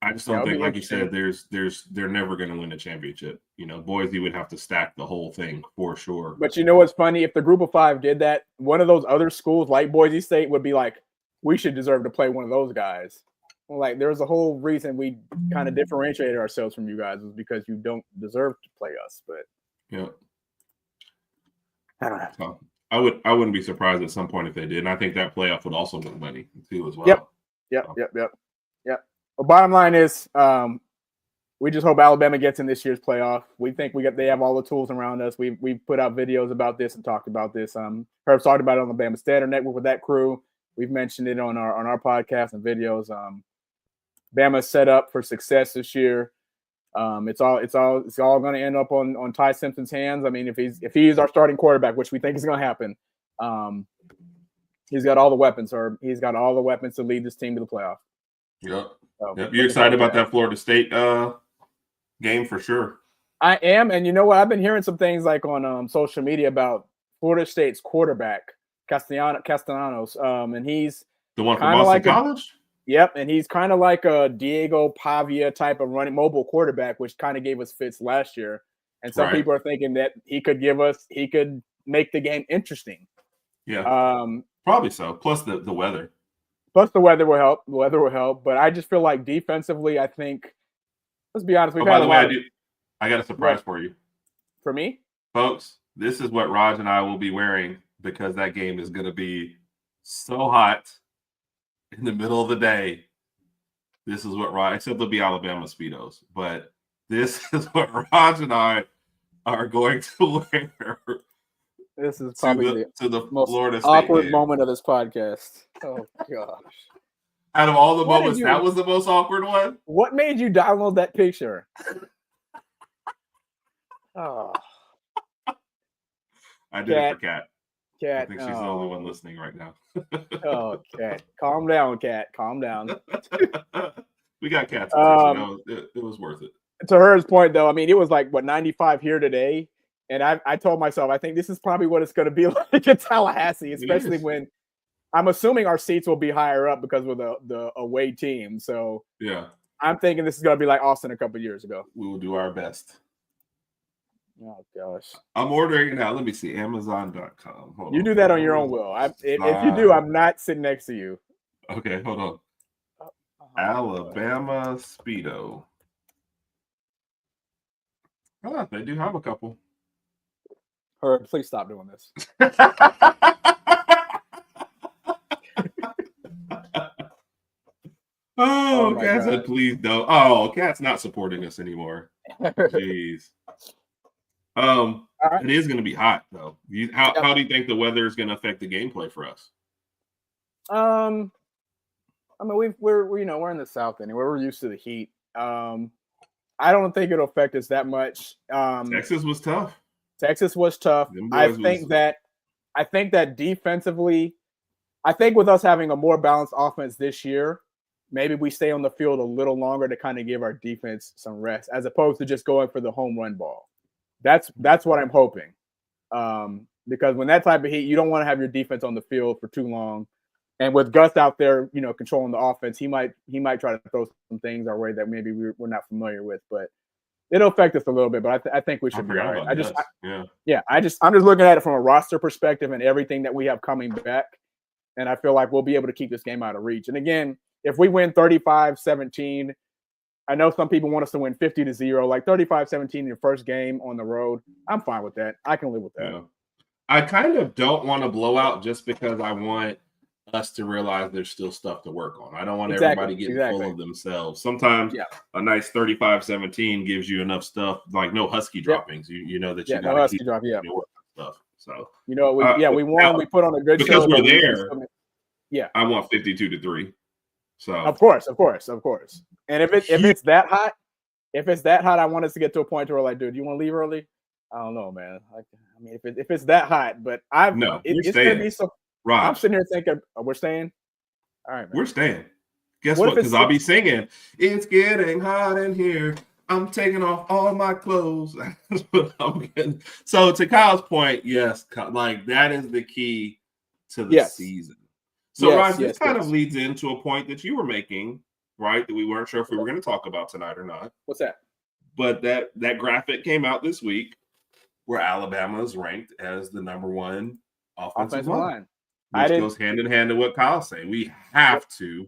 I just don't think, like you said, they're never going to win a championship. Boise would have to stack the whole thing for sure. But you know what's funny? If the group of 5 did that, one of those other schools like Boise State would be like, we should deserve to play one of those guys. Like, there's a whole reason we kind of differentiated ourselves from you guys was because you don't deserve to play us. But I don't know. So, I wouldn't be surprised at some point if they did. And I think that playoff would also make money too as well. Yep. Well, bottom line is we just hope Alabama gets in this year's playoff. We think they have all the tools around us. We've put out videos about this and talked about this. Herb's talked about it on the Bama Standard Network with that crew. We've mentioned it on our podcast and videos. Bama's set up for success this year. It's all going to end up on Ty Simpson's hands. I mean, if he's our starting quarterback, which we think is going to happen, he's got all the weapons, or he's got all the weapons to lead this team to the playoff. Yep. You excited about that Florida State game for sure? I am, and you know what? I've been hearing some things like on social media about Florida State's quarterback Castellanos, and he's the one from Boston College. Yep, and he's kind of like a Diego Pavia type of running mobile quarterback, which kind of gave us fits last year. And some people are thinking that he could make the game interesting. Yeah, probably so. Plus the weather. Plus the weather will help. The weather will help. But I just feel like defensively, I think, let's be honest. By the way, I got a surprise for you. For me? Folks, this is what Rodg and I will be wearing because that game is going to be so hot in the middle of the day. This is what except there'll be Alabama Speedos. But this is what Rodg and I are going to wear. This is probably to the most Florida State awkward game. Moment of this podcast. Oh gosh! Out of all the moments, that was the most awkward one. What made you download that picture? Oh, I did it for Kat. Kat, I think she's the only one listening right now. Oh, Kat, calm down, Kat, calm down. We got Kat's attention. It was worth it. To Her's point, though, I mean, it was like 95 here today. And I told myself, I think this is probably what it's going to be like in Tallahassee, especially when I'm assuming our seats will be higher up because we're the away team. So yeah, I'm thinking this is going to be like Austin a couple years ago. We will do our best. Oh, gosh. I'm ordering it now. Let me see. Amazon.com. You do that on your own will. If you do, I'm not sitting next to you. Okay, hold on. Alabama Speedo. Oh, they do have a couple. Herb, please stop doing this. Oh, Kat said, please don't. Oh, Kat's not supporting us anymore. Jeez. It is going to be hot though. How do you think the weather is going to affect the gameplay for us? I mean, we're in the South anyway. We're used to the heat. I don't think it'll affect us that much. Texas was tough. I think that defensively, I think with us having a more balanced offense this year, maybe we stay on the field a little longer to kind of give our defense some rest, as opposed to just going for the home run ball. That's what I'm hoping. Because when that type of heat, you don't want to have your defense on the field for too long. And with Gus out there, controlling the offense, he might try to throw some things our way that maybe we're not familiar with, but it'll affect us a little bit. But I think we should be all right. I'm just looking at it from a roster perspective and everything that we have coming back, and I feel like we'll be able to keep this game out of reach. And again, if we win 35-17, I know some people want us to win 50-0, like 35-17 in your first game on the road. I'm fine with that. I can live with that. Yeah. I kind of don't want to blow out just because I want us to realize there's still stuff to work on. I don't want everybody getting full of themselves. Sometimes a nice 35-17 gives you enough stuff, like no Husky droppings. You know that you got no Husky drop, stuff. So we won. We put on a good because show. Because we're there. Yeah, I want 52-3. So of course. And if it's that hot, I want us to get to a point where we're like, dude, you want to leave early? I don't know, man. I mean, if it's that hot, but it's gonna be so. Right. I'm sitting here thinking, we're staying. All right, man. We're staying. Guess what? Because I'll be singing. It's getting hot in here. I'm taking off all my clothes. That's what I'm getting. So to Kyle's point, yes, like that is the key to the season. So Raj, this kind of leads into a point that you were making, right? That we weren't sure if we were going to talk about tonight or not. What's that? But that graphic came out this week where Alabama is ranked as the number one offensive line. Which goes hand in hand to what Kyle's saying. We have to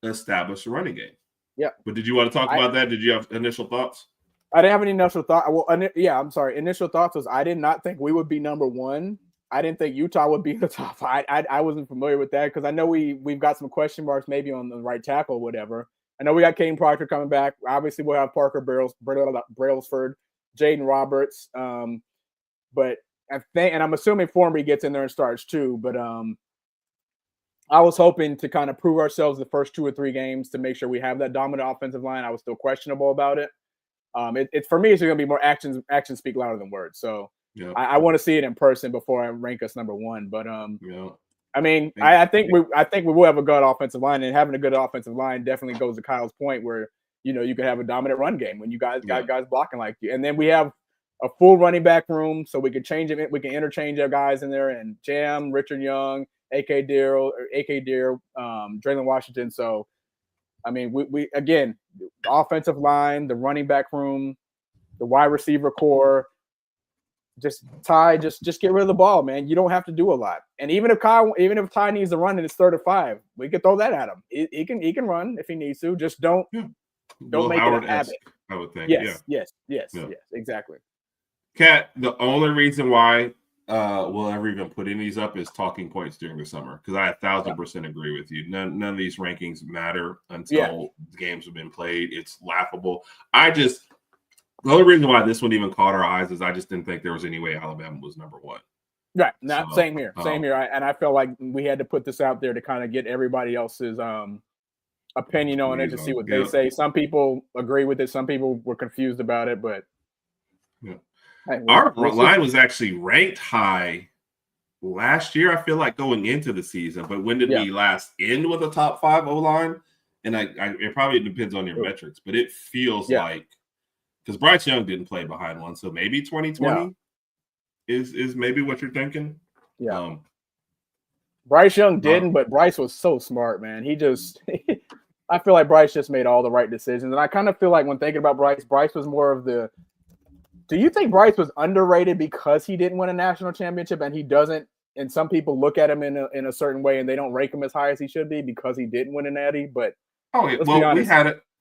establish a running game. Yeah. But did you want to talk about that? Did you have initial thoughts? I didn't have any initial thought. Well, I'm sorry. Initial thoughts was I did not think we would be number one. I didn't think Utah would be the top. I wasn't familiar with that because I know we've got some question marks maybe on the right tackle or whatever. I know we got Caden Proctor coming back. Obviously, we'll have Parker Brailsford, Jaden Roberts. But I think, and I'm assuming Formby gets in there and starts too. But I was hoping to kind of prove ourselves the first 2 or 3 games to make sure we have that dominant offensive line. I was still questionable about it. For me, it's going to be more actions speak louder than words. So I want to see it in person before I rank us number one. But I mean, I think we will have a good offensive line, and having a good offensive line definitely goes to Kyle's point where you can have a dominant run game when you guys got guys blocking like you, and then we have a full running back room, so we can change it. We can interchange our guys in there and Jam, Richard Young, AK Deer, Draylon Washington. So, I mean, we again, the offensive line, the running back room, the wide receiver core. Just get rid of the ball, man. You don't have to do a lot. And even if Ty needs to run and it's 3rd or 5, we could throw that at him. He can run if he needs to. Just don't make it a habit. I would think. Yes, exactly. Kat, the only reason why we'll ever even put any of these up is talking points during the summer, because I 1,000% agree with you. None of these rankings matter until the games have been played. It's laughable. The only reason why this one even caught our eyes is I just didn't think there was any way Alabama was number one. Right. Same here. And I felt like we had to put this out there to kind of get everybody else's opinion on it to see what they say. Some people agree with it. Some people were confused about it, but our line was actually ranked high last year, I feel like, going into the season. But when did we last end with a top 5 O-line? And it probably depends on your metrics, but it feels like, because Bryce Young didn't play behind one, so maybe 2020 is maybe what you're thinking. Yeah. Bryce Young didn't, but Bryce was so smart, man. He just – I feel like Bryce just made all the right decisions. And I kind of feel like when thinking about Bryce was more of the – do you think Bryce was underrated because he didn't win a national championship and he doesn't – and some people look at him in a certain way and they don't rank him as high as he should be because he didn't win a natty? But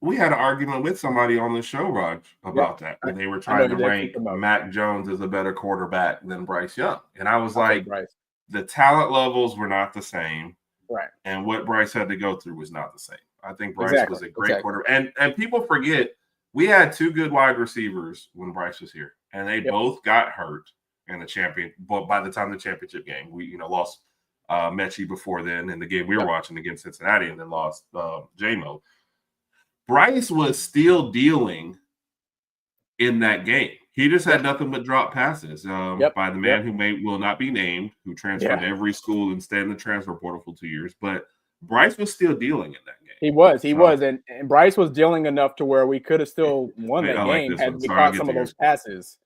we had an argument with somebody on the show, Rodg, about that. And they were trying to rank Mac Jones as a better quarterback than Bryce Young. And I was like, the talent levels were not the same. Right. And what Bryce had to go through was not the same. I think Bryce was a great quarterback. And people forget, we had 2 good wide receivers when Bryce was here. And they both got hurt in the champion. But by the time the championship game, we lost Mechie before then in the game we were watching against Cincinnati, and then lost J-Mo. Bryce was still dealing in that game. He just had nothing but drop passes by the man who will not be named, who transferred to every school and stayed in the transfer portal for 2 years. But Bryce was still dealing in that game. He was. And Bryce was dealing enough to where we could have still won that game had we caught some of those passes.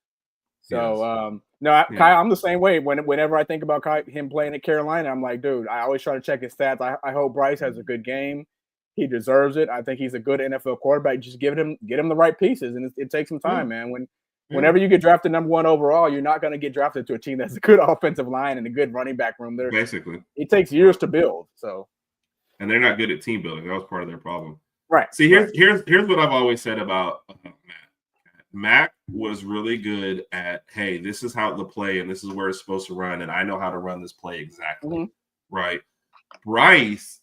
So no, Kyle, I'm the same way. Whenever I think about him playing at Carolina, I'm like, dude, I always try to check his stats. I hope Bryce has a good game. He deserves it. I think he's a good NFL quarterback. Just get him the right pieces, and it takes some time, man. Whenever you get drafted number 1 overall, you're not going to get drafted to a team that's a good offensive line and a good running back room. Basically, it takes years to build. So, and they're not good at team building. That was part of their problem. Right. See, here's what I've always said about Mac. Mac was really good at, hey, this is how to play, and this is where it's supposed to run, and I know how to run this play exactly. Right. Bryce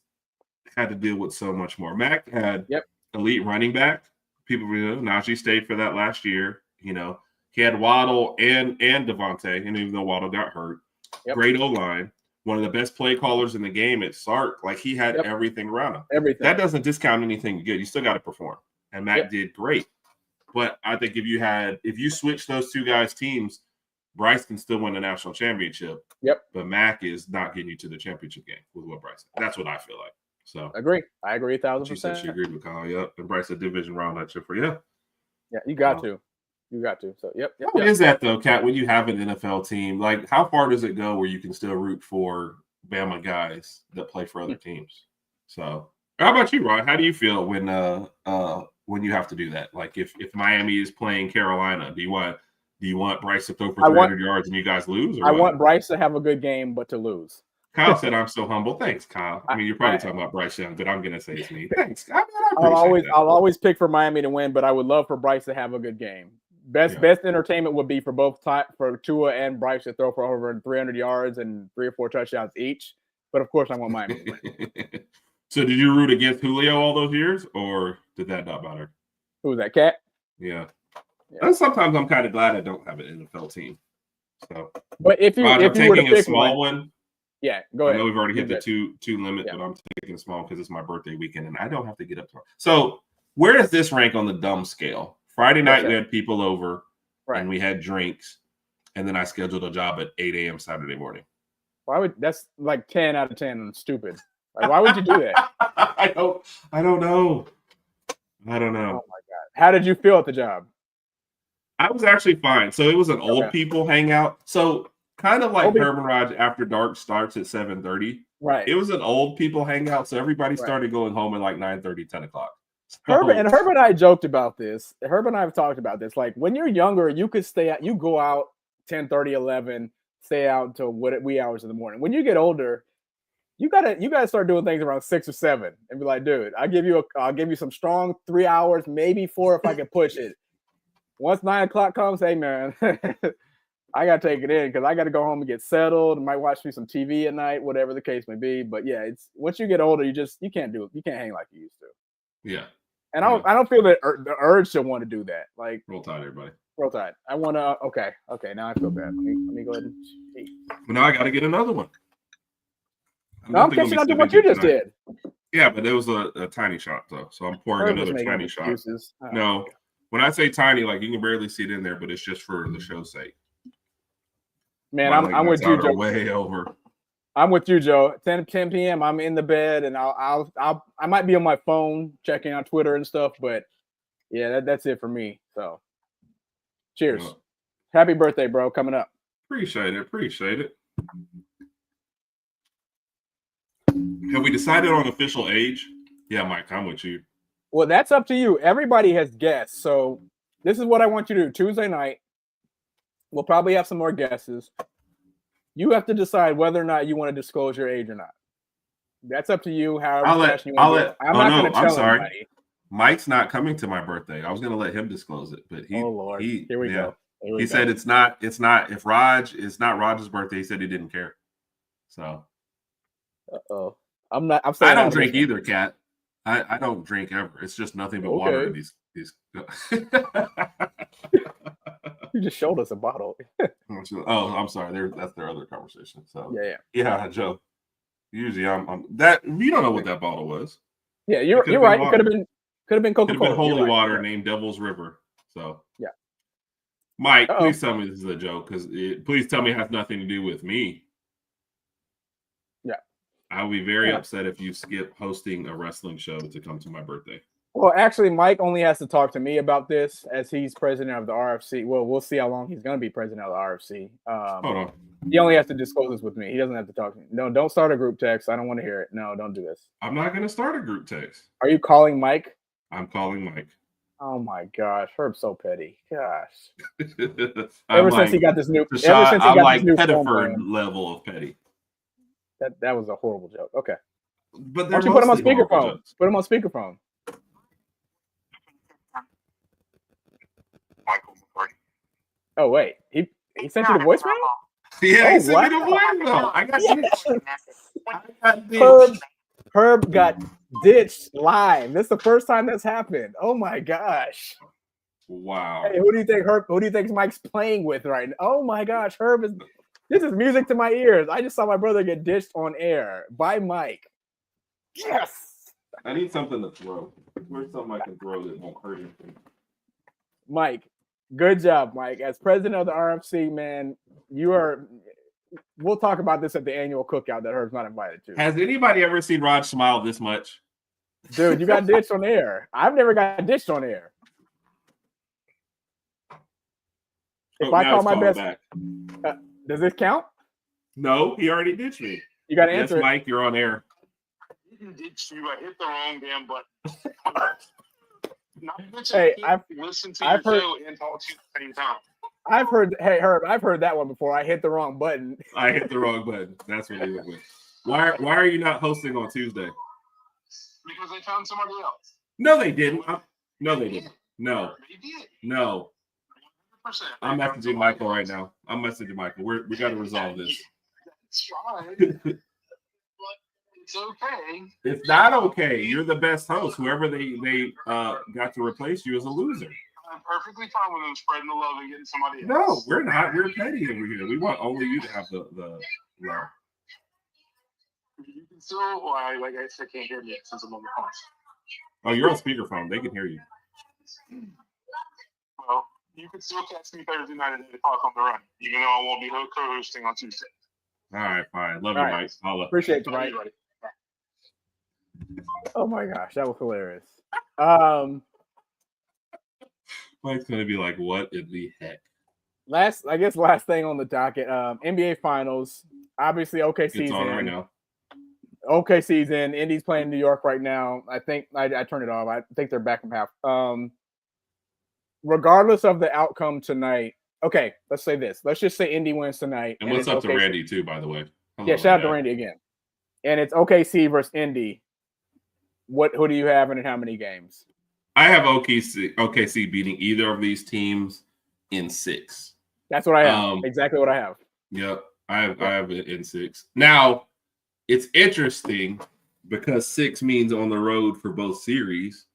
had to deal with so much more. Mac had elite running back. People Najee stayed for that last year. He had Waddle and Devontae, and even though Waddle got hurt, great O-line, one of the best play callers in the game at Sark. Like, he had everything around him. Everything. That doesn't discount anything good. You still got to perform, and Mac did great. But I think if you switch those two guys' teams, Bryce can still win the national championship. But Mac is not getting you to the championship game with what Bryce. That's what I feel like. So I agree 1,000%. She said she agreed with Kyle. Yep. And Bryce, a division round that for you. Yeah, you got to. You got to. So How is that though, Kat? When you have an NFL team, like how far does it go where you can still root for Bama guys that play for other teams? So how about you, Rod? How do you feel when you have to do that? Like if Miami is playing Carolina, do you want Bryce to throw for 300 yards and you guys lose? I want Bryce to have a good game, but to lose. Kyle said, "I'm so humble." Thanks, Kyle. I mean, you're probably talking about Bryce Young, but I'm gonna say it's me. Thanks. I'll always pick for Miami to win, but I would love for Bryce to have a good game. Best entertainment would be for Tua and Bryce to throw for over 300 yards and 3 or 4 touchdowns each. But of course, I want Miami to win. So, did you root against Julio all those years, or did that not matter? Who was that, Cat? Yeah. And sometimes I'm kind of glad I don't have an NFL team. So, but if you were to taking pick a small one. Yeah, go ahead. I know we've already hit the two limit, but I'm taking small because it's my birthday weekend and I don't have to get up tomorrow. So where does this rank on the dumb scale? Friday night we had people over and we had drinks, and then I scheduled a job at 8 a.m. Saturday morning. That's like 10 out of 10 stupid. Like, why would you do that? I don't know. Oh my God. How did you feel at the job? I was actually fine. So it was an old people hangout. So kind of like Herman Rodg After Dark starts at 7:30. Right. It was an old people hangout, so everybody started going home at like 9:30, 10 o'clock. So, Herb and I joked about this. Herb and I have talked about this. Like when you're younger, you could stay out. You go out 10:30, 11, stay out until wee hours in the morning. When you get older, you gotta start doing things around 6 or 7 and be like, dude, I'll give you some strong 3 hours, maybe 4 if I can push it. Once 9 o'clock comes, hey man. I gotta take it in because I gotta go home and get settled. Might watch me some TV at night, whatever the case may be. But yeah, it's once you get older, you can't do it. You can't hang like you used to. Yeah. And I don't feel the urge to want to do that. Like roll tide, everybody. Roll tide. I want to. Okay. Now I feel bad. Let me go ahead and eat. Now I gotta get another one. I'm catching up to what you just did. Yeah, but it was a tiny shot though, so I'm pouring another tiny shot. No, when I say tiny, like you can barely see it in there, but it's just for the show's sake. Man, I'm with you, Joe. Way over. I'm with you, Joe. 10 p.m. I'm in the bed, and I might be on my phone checking on Twitter and stuff, but yeah, that's it for me. So, cheers. Yeah. Happy birthday, bro! Coming up. Appreciate it. Have we decided on official age? Yeah, Mike, I'm with you. Well, that's up to you. Everybody has guessed, so this is what I want you to do. Tuesday night. We'll probably have some more guesses. You have to decide whether or not you want to disclose your age or not. That's up to you. However fast you want to do it. I'm not going to tell anybody. Mike's not coming to my birthday. I was going to let him disclose it, but oh Lord, here we go. He said it's not. If it's not Rodg's birthday, he said he didn't care. So. Uh-oh. I don't drink either, Kat. I don't drink ever. It's just nothing but water in these. You just showed us a bottle. Oh, I'm sorry. That's their other conversation. So yeah, Joe. Usually, I'm that you don't know what that bottle was. Yeah, you're right. It could have been Coca-Cola. Could have been holy water named Devil's River. So yeah, Mike, please tell me this is a joke because please tell me it has nothing to do with me. Yeah, I will be very upset if you skip hosting a wrestling show to come to my birthday. Well, actually, Mike only has to talk to me about this as he's president of the RFC. Well, we'll see how long he's going to be president of the RFC. Hold on. He only has to disclose this with me. He doesn't have to talk to me. No, don't start a group text. I don't want to hear it. No, don't do this. I'm not going to start a group text. Are you calling Mike? I'm calling Mike. Oh my gosh, Herb's so petty. Gosh. Ever since he got this new, I'm like Pettiford level of petty. That was a horrible joke. Okay. But why don't you put him on speakerphone? Put him on speakerphone. Oh wait, he sent you the voicemail? Yeah, he sent me the voicemail. I got ditched. Herb got ditched live. This is the first time that's happened. Oh my gosh. Wow. Hey, who do you think Mike's playing with right now? Oh my gosh, this is music to my ears. I just saw my brother get ditched on air by Mike. Yes. I need something to throw. Where's something I can throw that won't hurt anything? Mike, good job, Mike. As president of the RFC, man, we'll talk about this at the annual cookout that Herb's not invited to. Has anybody ever seen Rodg smile this much? Dude, you got ditched on air. I've never got ditched on air. If I call my best, does this count? No, he already ditched me. You got to answer. Yes, Mike, you're on air. He didn't ditch you. I hit the wrong damn button. Hey, listen to your show and talk to you at the same time. Hey Herb, I've heard that one before. I hit the wrong button. I hit the wrong button. That's what he went with. Why are you not hosting on Tuesday? Because they found somebody else. No, they didn't. No, they didn't. No. They did. No. 100%. I'm messaging Michael right now. I'm messaging Michael. We got to resolve this. It's fine. But it's okay. It's not okay. You're the best host. Whoever they got to replace you is a loser. I'm perfectly fine with them spreading the love and getting somebody else. No, we're not. We're petty over here. We want only you to have the love. You can still, like I said, can't hear me since I'm on the phone. Oh, you're on speakerphone. They can hear you. Well, you can still catch me Thursday night at 8 o'clock on the run, even though I won't be co-hosting on Tuesday. All right, fine. Love you, Mike. Appreciate you, Mike. Oh my gosh, that was hilarious. Mike's gonna be like, "What in the heck?" Last thing on the docket, NBA Finals. Obviously, OKC's on in right now. OKC's in. Indy's playing New York right now. I think I turned it off. I think they're back from half. Regardless of the outcome tonight, okay, let's say this. Let's just say Indy wins tonight. And what's up to Randy too, by the way? Hello, yeah, shout out to Randy again. And it's OKC versus Indy. Who do you have and in how many games? I have OKC beating either of these teams in 6. That's what I have. Exactly what I have. Yep. I have it in 6. Now, it's interesting because 6 means on the road for both series.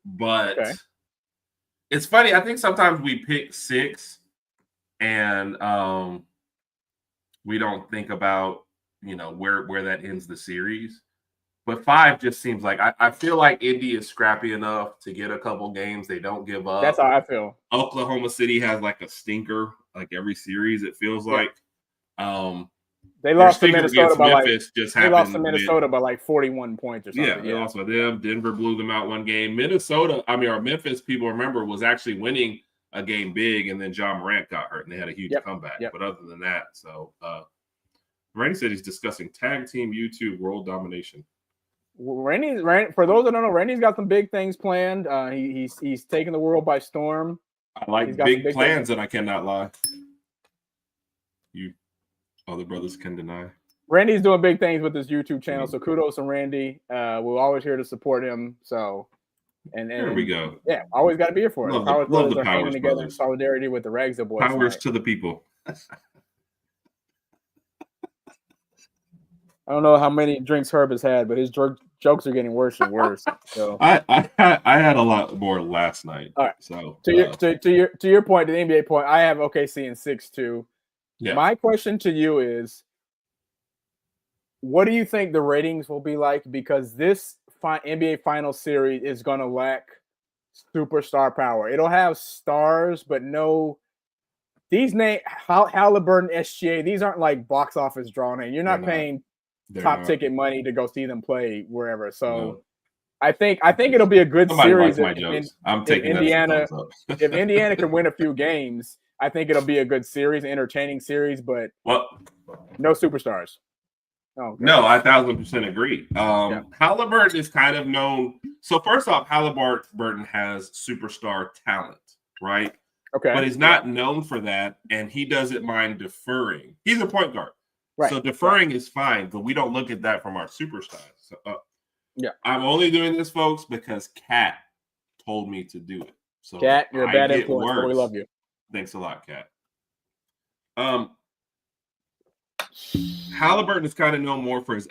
But it's funny. I think sometimes we pick 6 and we don't think about, where that ends the series. But 5 just seems like I feel like Indy is scrappy enough to get a couple games. They don't give up. That's how I feel. Oklahoma City has like a stinker, like every series. It feels like. They lost to Minnesota by like 41 points or something. Yeah, they lost by them. Denver blew them out one game. Memphis, people remember, was actually winning a game big, and then John Morant got hurt, and they had a huge comeback. But other than that, Randy said he's discussing tag team YouTube world domination. Randy, for those that don't know, Randy's got some big things planned. He's taking the world by storm. I like big plans, and I cannot lie. You other brothers can deny. Randy's doing big things with his YouTube channel, so kudos to Randy. We're always here to support him. So, and there we go. Yeah, always got to be here for it. Love the Powers together in solidarity with the Ragsdale boys. Powers to the people. I don't know how many drinks Herb has had, but his jokes are getting worse and worse. So I had a lot more last night. All right. So to your point, the NBA point, I have OKC in 6-2. Yeah. My question to you is, what do you think the ratings will be like? Because this NBA Finals series is going to lack superstar power. It'll have stars, but no. These names, Halliburton, SGA, these aren't like box office draw names. You're not paying top ticket money to go see them play wherever. So I think it'll be a good Somebody series. likes my jokes. I'm taking that as a thumbs up. If Indiana can win a few games, I think it'll be a good series, entertaining series. But no superstars. Oh, okay. No, I 1,000% agree. Halliburton is kind of known. So first off, Halliburton has superstar talent, right? Okay. But he's not known for that, and he doesn't mind deferring. He's a point guard. Right. So deferring is fine, but we don't look at that from our superstars. So, I'm only doing this, folks, because Kat told me to do it. So Kat, you're a bad influence, but we love you. Thanks a lot, Kat. Halliburton is kind of known more for his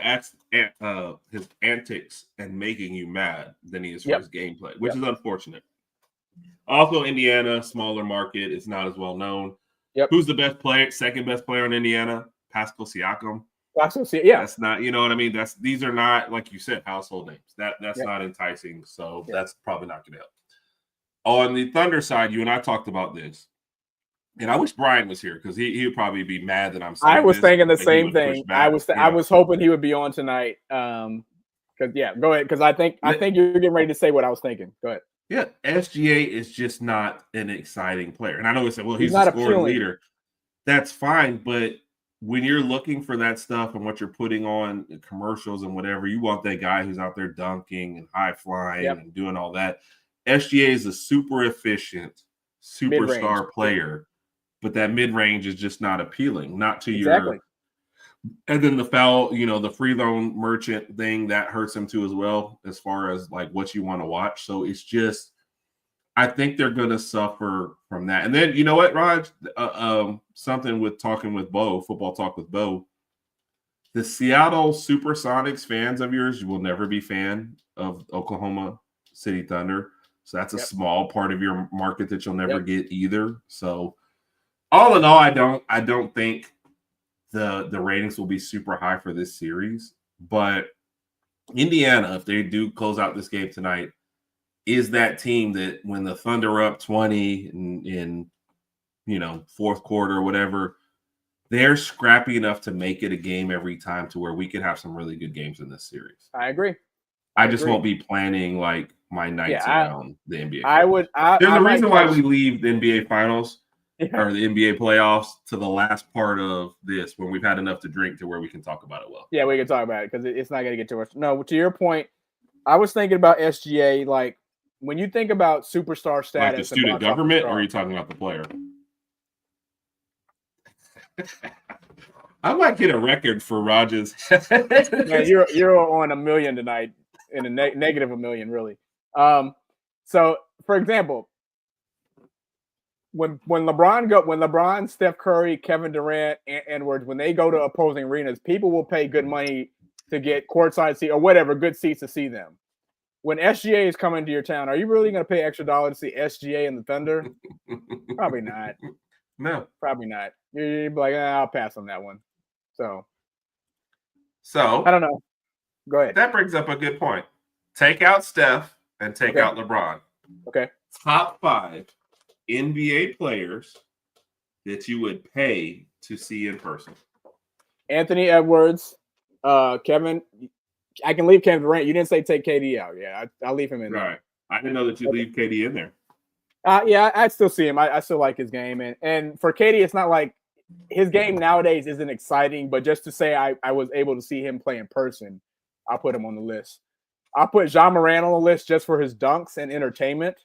antics and making you mad than he is for his gameplay, which is unfortunate. Also, Indiana, smaller market, is not as well known. Who's the best player? Second best player in Indiana? Pascal Siakam. That's not, you know what I mean? These are not, like you said, household names. That's not enticing. So that's probably not going to help. On the Thunder side, you and I talked about this. And I wish Brian was here because he would probably be mad that I'm saying I was this, thinking the same thing. I was hoping he would be on tonight. Go ahead, because I think you're getting ready to say what I was thinking. Go ahead. Yeah, SGA is just not an exciting player. And I know we said, well, he's a scoring leader. That's fine, but when you're looking for that stuff and what you're putting on commercials and whatever, you want that guy who's out there dunking and high flying and doing all that. SGA is a super efficient superstar player, but that mid-range is just not appealing. Not to your and then the foul, the free loan merchant thing that hurts him too as well, as far as like what you want to watch. So it's just, I think they're going to suffer from that. And then, you know what, Raj? Something with talking with Bo, football talk with Bo. The Seattle Supersonics fans of yours, you will never be fan of Oklahoma City Thunder. So that's a small part of your market that you'll never get either. So all in all, I don't think the ratings will be super high for this series. But Indiana, if they do close out this game tonight, is that team that when the Thunder are up 20 in fourth quarter or whatever, they're scrappy enough to make it a game every time to where we could have some really good games in this series. I agree. I just won't be planning like my nights around the NBA. There's a reason why we leave the NBA finals or the NBA playoffs to the last part of this when we've had enough to drink to where we can talk about it well. Yeah, we can talk about it because it's not going to get too much. No, to your point, I was thinking about SGA. Like when you think about superstar status, like the student government, or are you talking about the player? I might get a record for Rodg's. Man, you're on $1 million tonight, in a negative $1 million, really. So for example, when LeBron, Steph Curry, Kevin Durant, and Edwards, when they go to opposing arenas, people will pay good money to get courtside seat or whatever, good seats to see them. When SGA is coming to your town, are you really going to pay extra dollar to see SGA and the Thunder? Probably not. No, probably not. You'd be like, I'll pass on that one. So I don't know. Go ahead. That brings up a good point. Take out Steph and take out LeBron. Okay. Top 5 NBA players that you would pay to see in person. Anthony Edwards, Kevin. I can leave Kevin Durant. You didn't say take KD out. Yeah, I'll leave him in there. Right. I didn't know that you leave KD in there. Yeah, I'd still see him. I still like his game. And for KD, it's not like his game nowadays isn't exciting, but just to say I was able to see him play in person, I'll put him on the list. I'll put Ja Morant on the list just for his dunks and entertainment.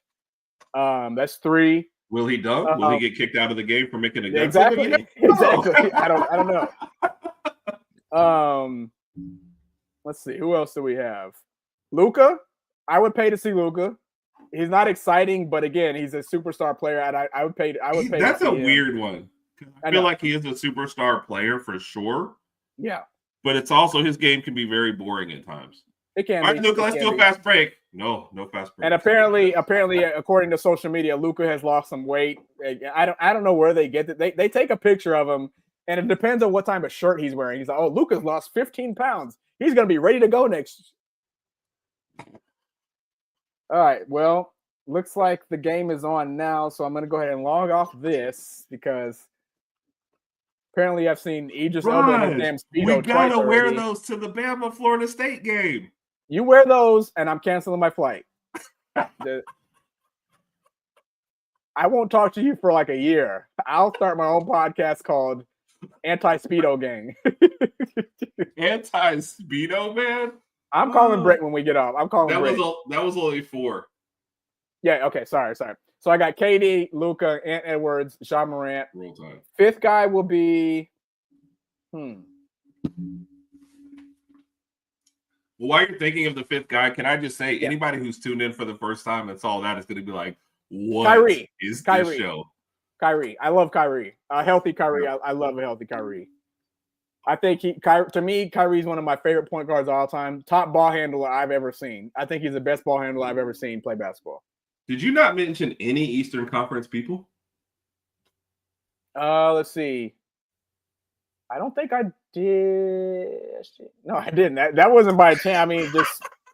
That's 3. Will he dunk? Will he get kicked out of the game for making a dunk? Exactly. Exactly. I don't know. Let's see. Who else do we have? Luka. I would pay to see Luka. He's not exciting, but again, he's a superstar player. And I would pay. That's a weird one. I feel like he is a superstar player for sure. Yeah. But it's also his game can be very boring at times. It can. All right, Luka, let's do a fast break. No fast break. And apparently, according to social media, Luka has lost some weight. I don't know where they get it. They take a picture of him, and it depends on what type of shirt he's wearing. He's like, oh, Luka's lost 15 pounds. He's gonna be ready to go next. All right. Well, looks like the game is on now, so I'm gonna go ahead and log off this because apparently I've seen Idris Elba and damn Speedo. We gotta wear those to the Bama Florida State game. You wear those, and I'm canceling my flight. I won't talk to you for like a year. I'll start my own podcast called Anti-Speedo Gang. Anti-Speedo, man? I'm calling Britt when we get off. I'm calling Britt. That was only 4. Yeah, okay, sorry. So I got KD, Luka, Ant Edwards, Sean Morant. Roll time. 5th guy will be Well, while you're thinking of the 5th guy, can I just say anybody who's tuned in for the first time and saw that is going to be like, what is this show? Kyrie. I love Kyrie. A healthy Kyrie. I love a healthy Kyrie. I think to me, Kyrie's one of my favorite point guards of all time. Top ball handler I've ever seen. I think he's the best ball handler I've ever seen play basketball. Did you not mention any Eastern Conference people? Let's see. I don't think I did. No, I didn't. That wasn't by chance. I mean,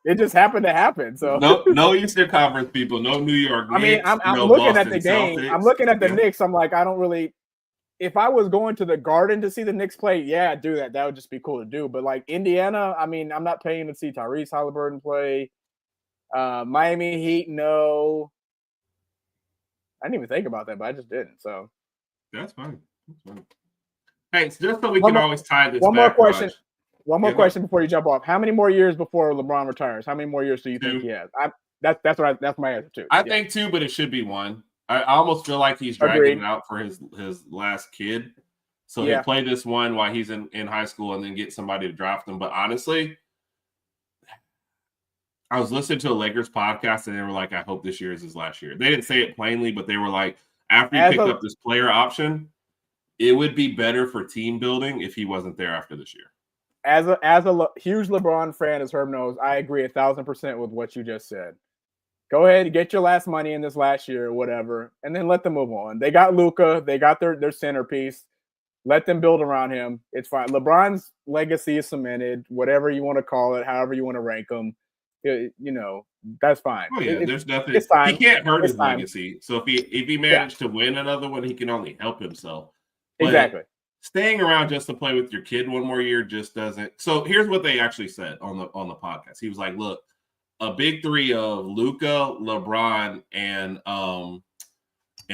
it just happened to happen. So no Eastern Conference people, no New York Knicks. I mean, I'm looking at the game. Celtics. I'm looking at the Knicks. I'm like, I don't really. If I was going to the Garden to see the Knicks play, yeah, I'd do that. That would just be cool to do. But like Indiana, I mean, I'm not paying to see Tyrese Halliburton play. Miami Heat, no. I didn't even think about that, but I just didn't. So that's fine. Hey, just so we can always tie this. One more question. One more question before you jump off. How many more years before LeBron retires? How many more years do you think he has? That's my answer too. I think 2, but it should be 1. I almost feel like he's dragging it out for his last kid. So he'll play this one while he's in high school and then get somebody to draft him. But honestly, I was listening to a Lakers podcast and they were like, I hope this year is his last year. They didn't say it plainly, but they were like, after he picked up this player option, it would be better for team building if he wasn't there after this year. As a huge LeBron fan, as Herb knows, I agree 1,000% with what you just said. Go ahead and get your last money in this last year or whatever, and then let them move on. They got Luka. They got their centerpiece. Let them build around him. It's fine. LeBron's legacy is cemented, whatever you want to call it, however you want to rank him. That's fine. Oh, yeah, there's nothing. He can't hurt his legacy. So if he managed to win another one, he can only help himself. But exactly. Staying around just to play with your kid one more year just doesn't. So here's what they actually said on the podcast. He was like, look, a big 3 of Luka, LeBron, and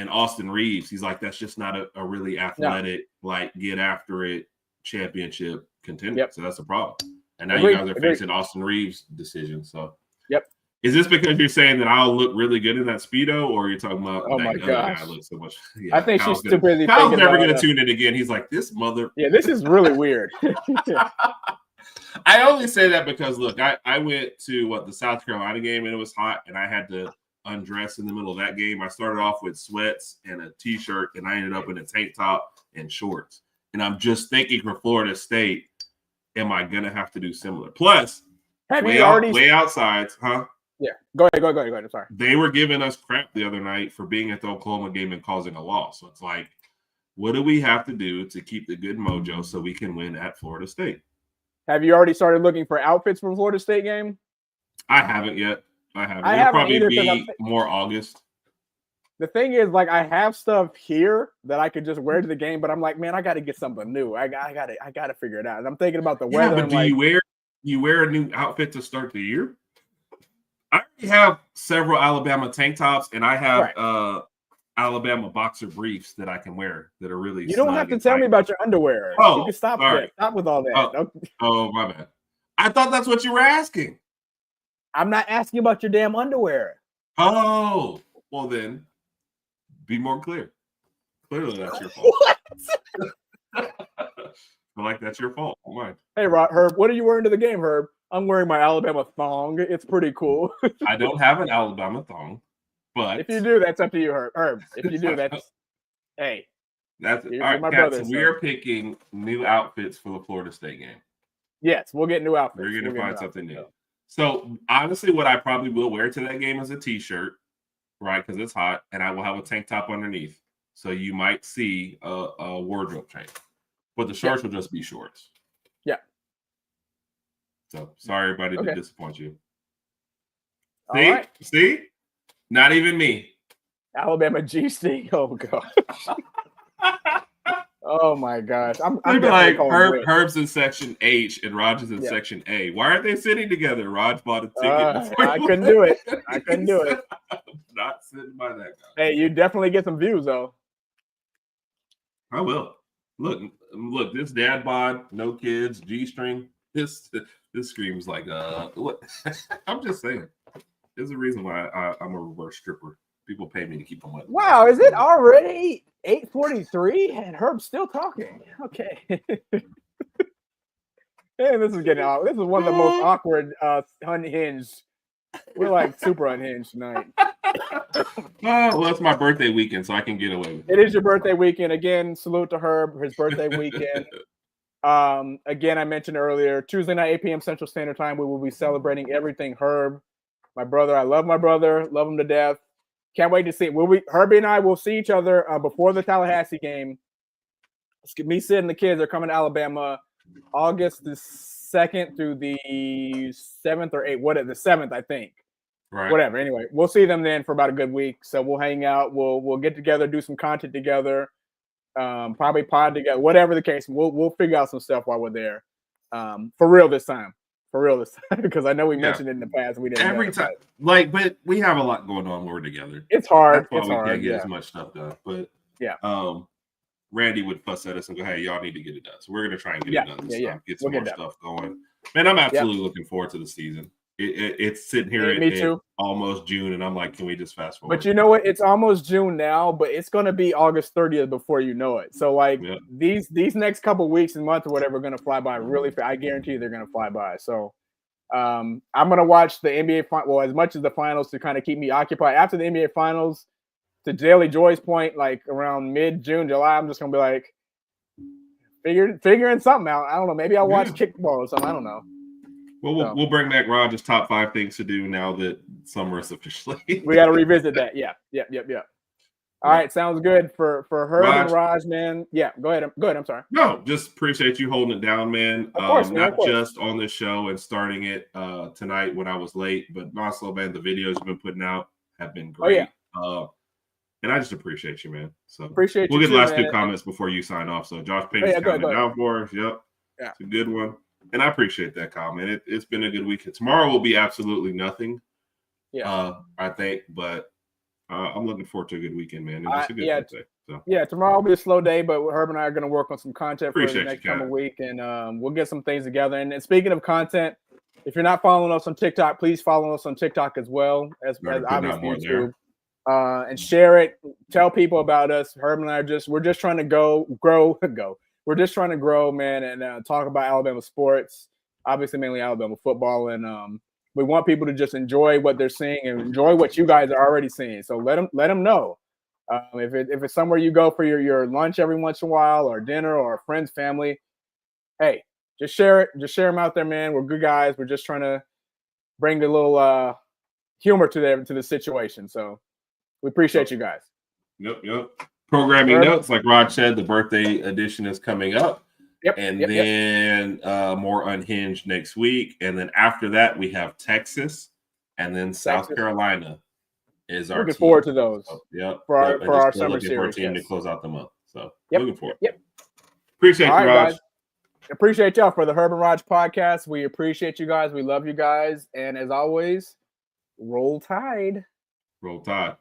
Austin Reeves. He's like, that's just not a really athletic, like get after it championship contender. Yep. So that's a problem. And now you guys are facing Austin Reeves' decision. So is this because you're saying that I'll look really good in that Speedo, or you're talking about that other guy looks so much? Yeah, I think she's too busy. Kyle's never going to tune in again. He's like, this mother. Yeah, this is really weird. I only say that because, look, I went to the South Carolina game, and it was hot, and I had to undress in the middle of that game. I started off with sweats and a T-shirt, and I ended up in a tank top and shorts. And I'm just thinking for Florida State, am I going to have to do similar? Plus, way outside, huh? Yeah, go ahead. I'm sorry. They were giving us crap the other night for being at the Oklahoma game and causing a loss. So it's like, what do we have to do to keep the good mojo so we can win at Florida State? Have you already started looking for outfits for the Florida State game? I haven't yet. It'll probably be more August. The thing is, like, I have stuff here that I could just wear to the game, but I'm like, man, I got to get something new. I got to figure it out. And I'm thinking about the weather. But you wear a new outfit to start the year? I already have several Alabama tank tops, and I have Alabama boxer briefs that I can wear that are really. You don't have to tell me about your underwear. Oh, you can stop that. Stop with all that. Oh, my bad. I thought that's what you were asking. I'm not asking about your damn underwear. Oh, well then, be more clear. Clearly, that's your fault. What? I like that's your fault. Oh, mine. Hey, Herb, what are you wearing to the game, Herb? I'm wearing my Alabama thong. It's pretty cool. I don't have an Alabama thong, but if you do, that's up to you, Herb. If you do, that's hey. That's all right, my brother. So we are picking new outfits for the Florida State game. Yes, we'll get new outfits. We're going to find something new. So honestly, what I probably will wear to that game is a T-shirt, right? Because it's hot, and I will have a tank top underneath. So you might see a wardrobe change, but the shorts will just be shorts. Yeah. So sorry, everybody, to disappoint you. See? Right. See? Not even me. Alabama GC. Oh, God. Oh my gosh. I'm like Herb's in section H and Rodg is in Yeah. section A. Why aren't they sitting together? Rodg bought a ticket. I couldn't do it. I couldn't do it. Not sitting by that guy. Hey, you definitely get some views though. I will. Look, this dad bod, no kids, G-string. This screams like what? I'm just saying. There's a reason why I'm a reverse stripper. People pay me to keep them up. Wow, is it already 8:43 and Herb's still talking? Okay. Hey, this is getting off. This is one of the most awkward unhinged. We're like super unhinged tonight. Well, it's my birthday weekend, so I can get away with it. It is your birthday weekend. Again, salute to Herb, his birthday weekend. Again, I mentioned earlier, Tuesday night, 8 p.m. Central Standard Time, we will be celebrating everything Herb. My brother, I love my brother, love him to death. Can't wait to see it. Herbie and I will see each other before the Tallahassee game. Me, Sid, and the kids are coming to Alabama August the 2nd through the 7th or 8th. The 7th, I think. Right. Whatever. Anyway, we'll see them then for about a good week. So we'll hang out. We'll get together, do some content together, probably pod together. Whatever the case, we'll figure out some stuff while we're there. For real this time. Because I know we mentioned it in the past. We didn't every time. But we have a lot going on when we're together. It's hard. That's why we can't get as much stuff done. But yeah. Randy would fuss at us and go, "Hey, y'all need to get it done." So we're gonna try and get it done. Get some more stuff going. Man, I'm absolutely looking forward to the season. It's sitting here at almost June, and I'm like, can we just fast forward? But you know what? It's almost June now, but it's going to be August 30th before you know it. So, these next couple weeks and months or whatever are going to fly by really fast. I guarantee you they're going to fly by. So, I'm going to watch the NBA as much as the finals to kind of keep me occupied. After the NBA finals, to Daily Joy's point, like around mid-June, July, I'm just going to be like figuring something out. I don't know. Maybe I'll watch kickball or something. I don't know. Well, we'll bring back Rodg's top 5 things to do now that summer is officially. We got to revisit that. Yeah. All right, sounds good for Herb and Rodg, man. Yeah, go ahead. I'm sorry. No, just appreciate you holding it down, man. Of course, not just on this show and starting it tonight when I was late, but also, man, the videos you've been putting out have been great. Oh, yeah. And I just appreciate you, man. So appreciate you. We'll get the last 2 comments before you sign off. So Josh Payne's counting it down for us. Yep. Yeah. It's a good one. And I appreciate that comment. It's been a good weekend. Tomorrow will be absolutely nothing. Yeah. I think, but I'm looking forward to a good weekend, man. It's a good day. So. Yeah, tomorrow will be a slow day, but Herb and I are going to work on some content for the next coming week, and we'll get some things together. And speaking of content, if you're not following us on TikTok, please follow us on TikTok as well as obviously YouTube. And share it. Tell people about us. Herb and I we're just trying to grow. We're just trying to grow, man, and talk about Alabama sports, obviously mainly Alabama football. And we want people to just enjoy what they're seeing and enjoy what you guys are already seeing. So let them know. If it's somewhere you go for your lunch every once in a while or dinner or a friend's family, hey, just share it. Just share them out there, man. We're good guys. We're just trying to bring a little humor to the situation. So we appreciate you guys. Yep. Programming notes, like Rodg said, the birthday edition is coming up. Then more Unhinged next week. And then after that, we have Texas. And then South Carolina is our looking forward to those. So, yep. For our summer series. For our team to close out the month. So looking forward. Yep. Appreciate you, Rodg. Guys. Appreciate y'all for the Herb and Rodg podcast. We appreciate you guys. We love you guys. And as always, roll Tide. Roll Tide.